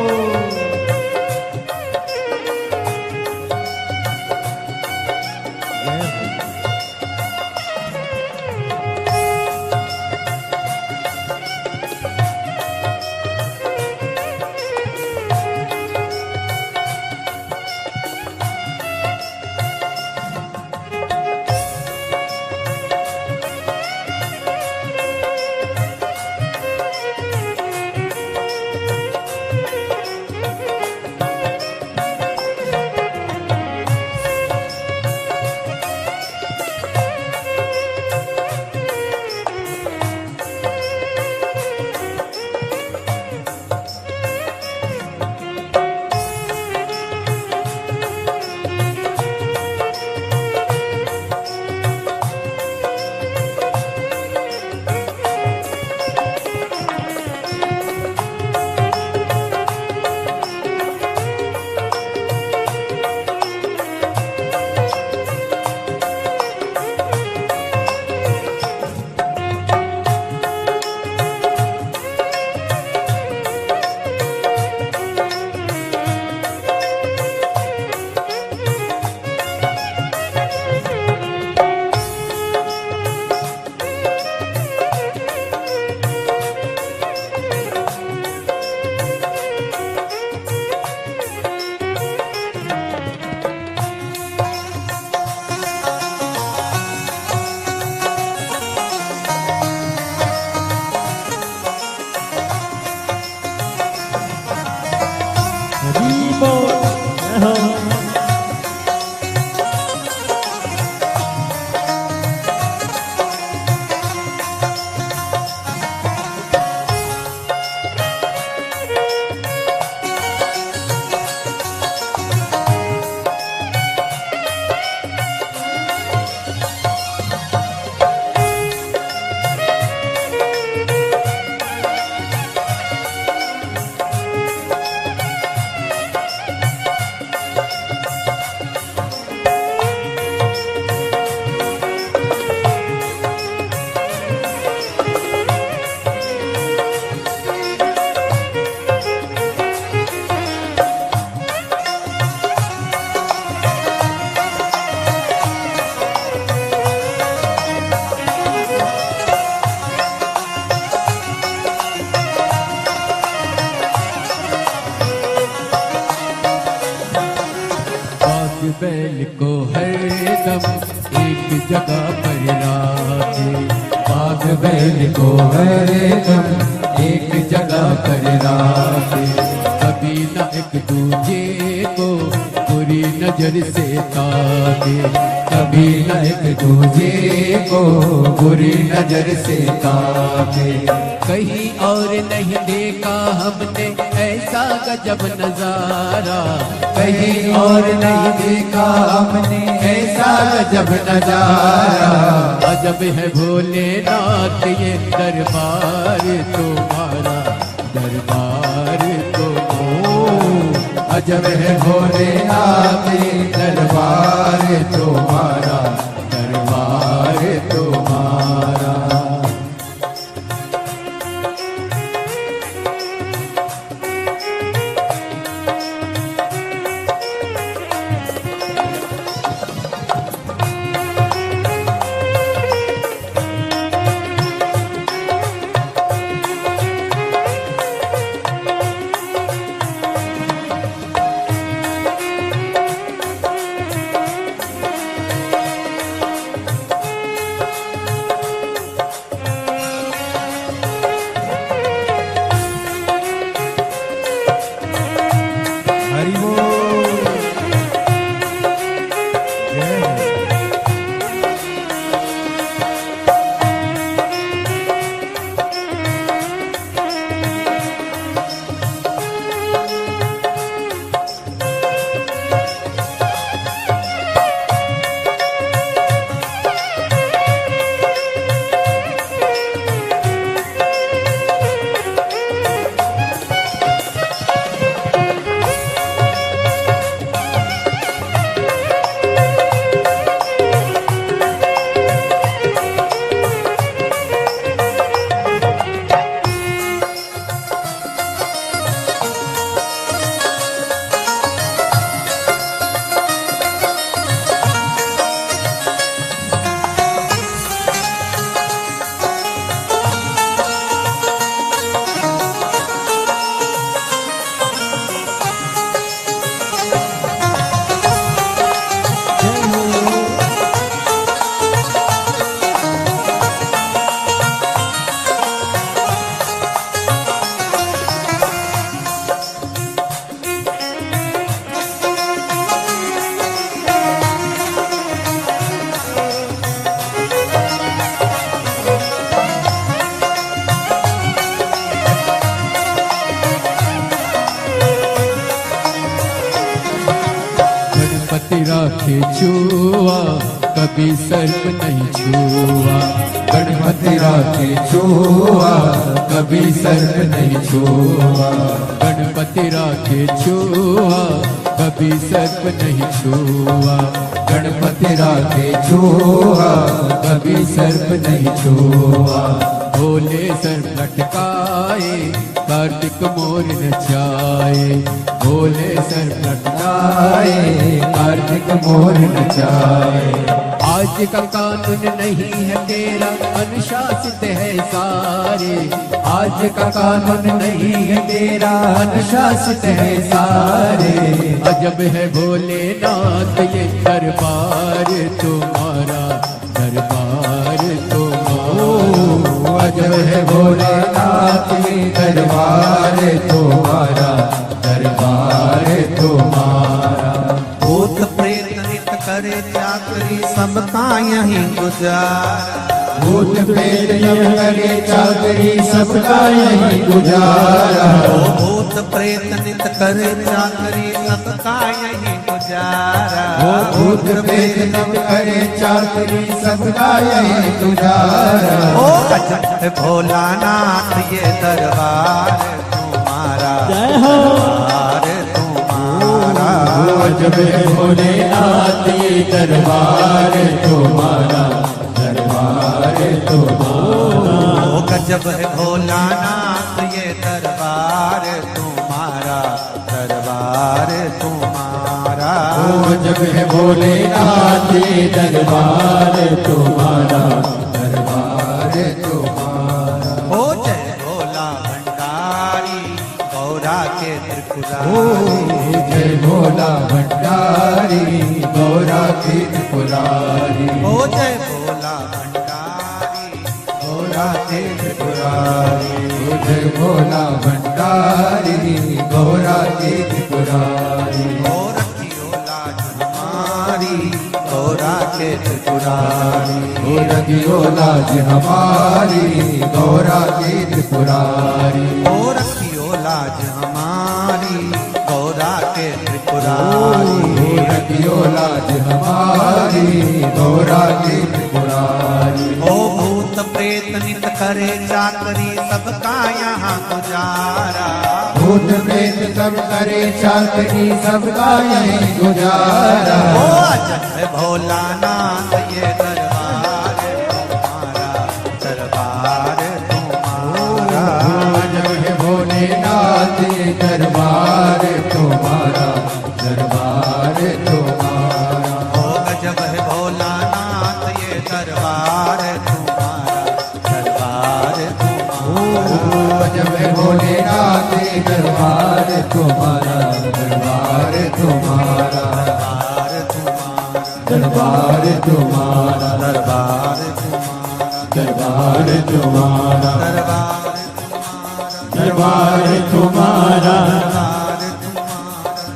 S4: बैल को हरदम एक जगह पर राखे, बाघ बैल को हरदम एक जगह पर राखे। कभी न एक दूजे को बुरी नजर से ताके, कभी न एक दूजे को बुरी नजर से ताके। कहीं और नहीं देखा हमने ऐसा गजब नजारा, कहीं और नहीं देखा हमने ऐसा गजब नजारा। अजब है भोलेनाथ ये दरबार तुम्हारा, दरबार अजब है भोलेनाथ ये दरबार तुम्हारा, दरबार तुम्हारा। राखे छुआ कभी सर्प नहीं छुआ, गणपति राखे छुआ कभी सर्प नहीं छुआ, गणपति राखे छुआ कभी सर्प नहीं छुआ, गणपति राखे छुआ कभी सर्प नहीं छुआ। भोले सर्प लटकाए कार्तिक मोर नचाए, भोले सर्प लटकाए कार्तिक मोर नचाए। आज का कानून नहीं है तेरा अनुशासित है सारे, आज का कानून नहीं है तेरा अनुशासित है सारे। अजब है भोलेनाथ ये दरबार तुम्हारा, दरबार तुम्हारा। अजब है भोलेनाथ ये दरबार तुम्हारा, दरबार तुम्हारा।
S3: करे चाकरी सबका यहीं गुजारा
S4: भूत प्रेत जब करे चाकरी सबका यही गुजारा
S3: ओ भूत प्रेत नित करे चाकरी सबका यहीं गुजारा
S4: वो भूत प्रेत जब करे चाकरी सबका यही गुजारा
S3: ओ गजब भोलानाथ ये दरबार तुम्हारा
S5: जय हो।
S3: दरबार तुम्हारा
S4: जब भोलेनाथ ये दरबार तुम्हारा दरबार तुम्हारा
S3: ओ गजब है भोलानाथ ये दरबार तुम्हारा दरबार तुम्हारा
S4: ओ जब है भोलेनाथ ये दरबार तुम्हारा दरबार तुम्हारा
S3: ओ जय भोला भंडारी गौरा के
S4: ओ
S3: त्रिपुरारी
S4: जय भोला भंडारी गौरा की त्रिपुरारी
S3: ओ जय भोला भंडारी गौरा के त्रिपुरारी
S4: ओ जय भोला भंडारी गौरा की त्रिपुरारी
S3: ओ रखियो लाज हमारी गौरा के त्रिपुरारी
S4: ओ रखियो लाज हमारी गौरा की त्रिपुरारी
S3: ओ रखियो लाज हमारी गौरा के त्रिपुरारी
S4: ओ रखियो लाज हमारी गौरा की त्रिपुरारी
S3: ओ भूत प्रेत नित करे चाकरी सबका यहाँ गुजारा
S4: भूत प्रेत सब करे चाकरी सबका यही गुजारा
S3: ओ अजय भोलानाथ ये दरबार तुम्हारा दरबार तुम्हारा
S4: जब है भोलेनाथ ये दरबार तुम्हारा दरबार तुम्हारा
S3: ओ गजब है भोलानाथ ये दरबार तुम्हारा दरबार तुम्हारा
S4: जब है भोलेनाथ ये दरबार तुम्हारा दरबार तुम्हारा
S3: दरबार तुम्हारा
S4: दरबार तुम्हारा
S3: दरबार तुम्हारा
S4: दरबार तुम्हारा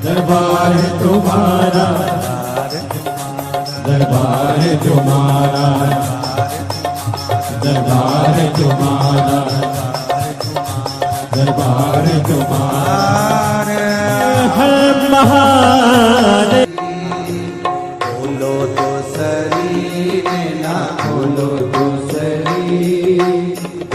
S4: दरबार तुम्हारा दरबार तुम्हारा दरबार तुम्हारा दरबार तुम्हारा
S3: बोलो तो शरीर ना
S4: बोलो दूसरी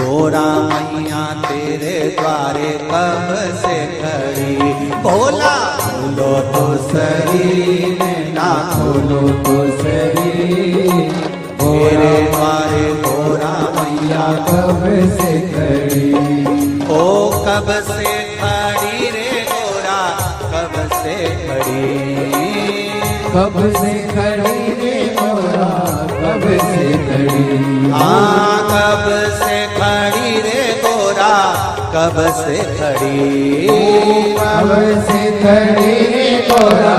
S3: गोरा मैया तेरे द्वारे कब से खड़ी भोला बोलो तो शरीर ना
S4: बोलो दूसरी
S3: तेरे द्वारे गोरा मैया
S4: कब से खड़ी
S3: ओ कब से खड़ी रे गोरा कब से खड़ी
S4: कब से खड़ी रे गोरा कब से खड़ी
S3: हाँ कब से खड़ी रे गोरा कब से खड़ी
S4: कब से खड़ी रे गोरा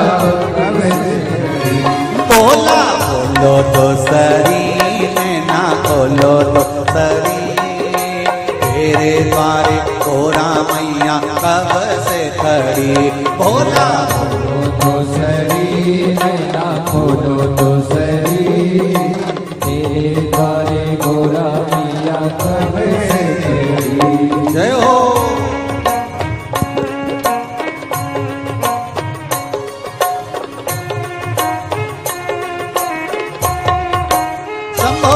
S4: कब से खड़ी
S3: बोला बोलो तो शरीर ना बोलो तो शरीर तेरे द्वारे गोरा मैया कब से खड़ी बोला
S4: बोलो तो शरीर ना बोलो तो शरीर तेरे द्वारे गोरा मैया कब से खड़ी
S3: जय हो शंभो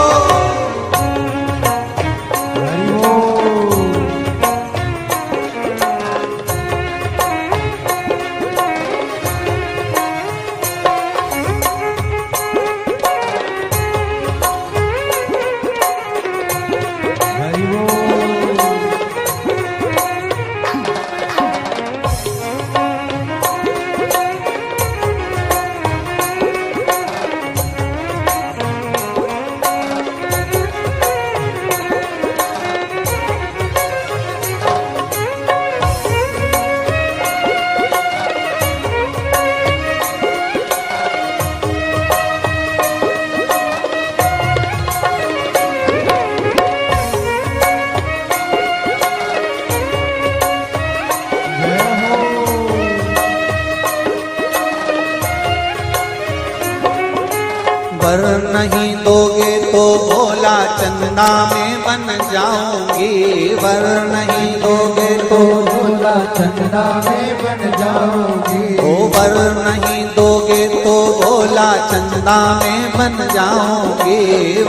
S3: वर नहीं दोगे तो भोला चंदा में बन जाऊंगी। वर नहीं दोगे तो
S4: भोला चंदा में बन जाओगी।
S3: ओ वर नहीं दोगे तो भोला चंदा में बन जाऊंगी।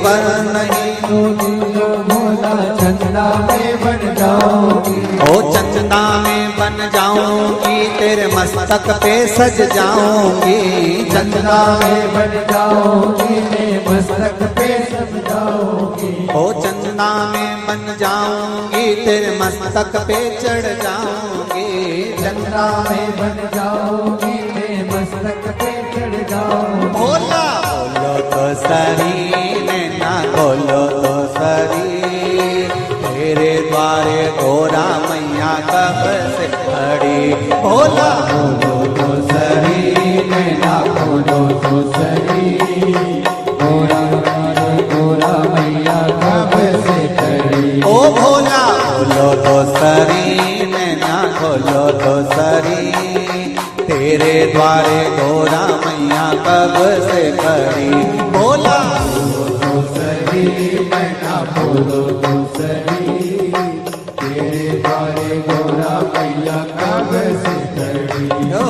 S3: वर नहीं
S4: दोगे तो भोला चंदा में बन जाओगी।
S3: ओ चंदा में बन जाऊंगी, तेरे मस्तक पे सज जाऊंगी।
S4: चंदा में बन जाओगी, मैं मस्तक पे सब जाओगी।
S3: ओ चंदा में बन जाऊंगी, तेरे मस्तक पे चढ़ जाऊंगी।
S4: चंदा में बन जाओगी, मैं मस्तक पे चढ़ जाऊंगी।
S3: भोला बोलो तो सरी, नैना बोलो तो सरी, तेरे द्वारे गोरा मैया कब से खड़ी। भोला
S4: बोलो तो सरी, नैना बोलो तो सरी, गोरा गोरा मैया कब से खड़ी।
S3: ओ भोला बोलो तो सरी, नैना बोलो तो सरी, तेरे द्वारे गोरा मैया कब से खड़ी। भोला
S4: बोलो तो सरी, नैना बोलो तो सरी, तेरे द्वारे गोरा मैया कब से खड़ी।
S3: ओ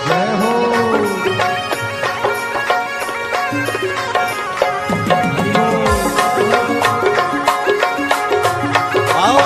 S4: जय हो।
S3: आओ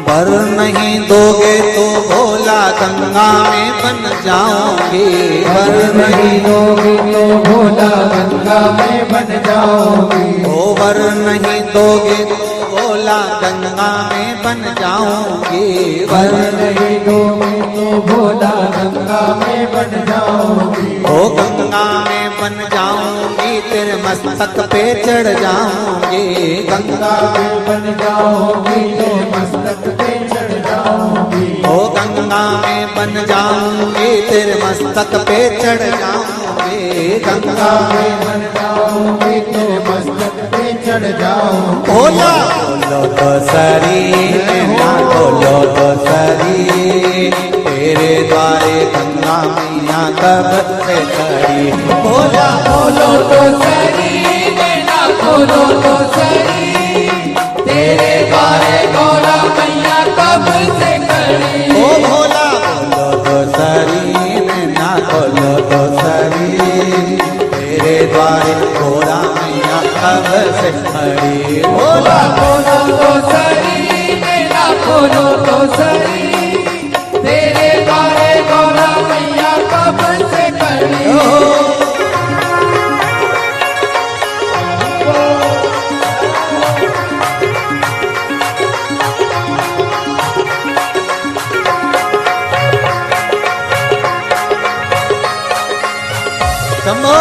S3: वर नहीं दोगे तो भोला गंगा में बन जाऊंगी। वर नहीं
S4: दोगे तो भोला गंगा में बन जाओगी।
S3: ओ वर नहीं दोगे तो भोला गंगा में बन जाऊंगी।
S4: वर
S3: वर
S4: नहीं दोगे तो भोला गंगा में बन जाओगी।
S3: ओ गंगा में बन जाऊंगी, तेरे मस्तक पे चढ़ जाऊंगी। गंगा
S4: गंगा में बन जाओगी, तो मस्तक पे चढ़ जाओगी।
S3: ओ गंगा में बन जाऊंगी, तेरे मस्तक पे चढ़ जाऊंगी। गंगा
S4: गंगा में बन जाओगी, तो मस्तक पे चढ़ जाओगी।
S3: भोला बोलो तो सरी, नैना बोलो तो सरी, तेरे द्वारे गंगा मैया कब से खड़ी। भोला
S4: बोलो तो सरी, नैना बोलो तो सरी, तेरे द्वारे गोरा मैया कब से खड़ी।
S3: ओ भोला बोलो तो सरी, नैना बोलो तो सरी, तेरे द्वारे गोरा मैया कब से खड़ी। भोला
S4: बोलो तो सरी, नैना बोलो तो सरी, तेरे द्वारे गोरा मैया कब से खड़ी।
S3: शंभो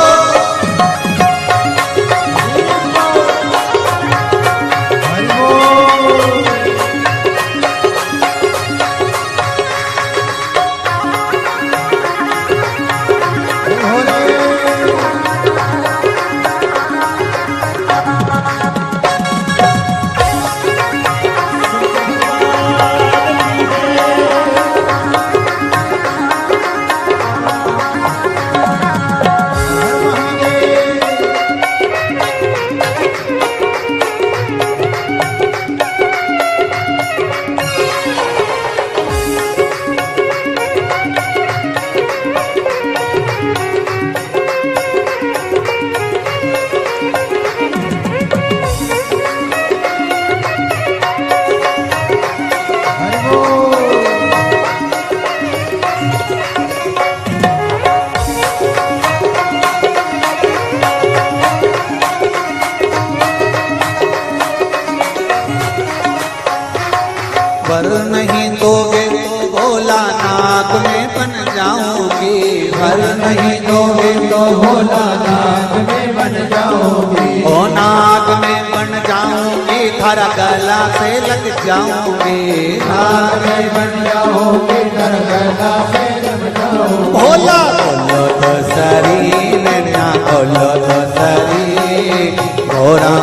S3: वर नहीं दोगे तो भोला नाक में बन जाऊंगी, वर नहीं दोगे तो भोला
S2: नाक में बन जाओगी,
S3: ओ नाक में बन जाऊंगी, थारा गला से लग जाऊंगी,
S2: नाक में बन जाओगी, तर गला से लग जाओगी।
S3: भोला बोलो तो सरी नैना खोलो तो सरी, घोड़ा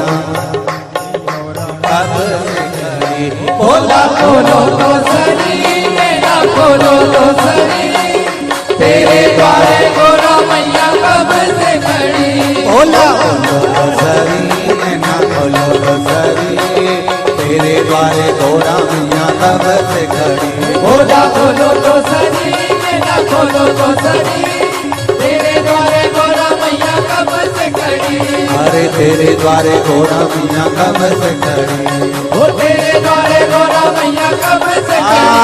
S3: कब से खड़ी, भोला
S4: खोलो तो सरी नैना खोलो तो सरी, तेरे द्वारे गोरा मैया कब से खड़ी।
S3: भोला बोलो तो सरी नैना खोलो तो सरी, तेरे द्वारे घोड़ा मैया कब से खड़ी,
S4: भोला खोलो तो सरी नैना खोलो तो सरी, तेरे द्वारे गोरा मैया कब से खड़ी।
S3: अरे तेरे द्वारे घोड़ा मैया कब से खड़ी,
S4: ओ तेरे द्वारे गोरा मैया कब से खड़ी।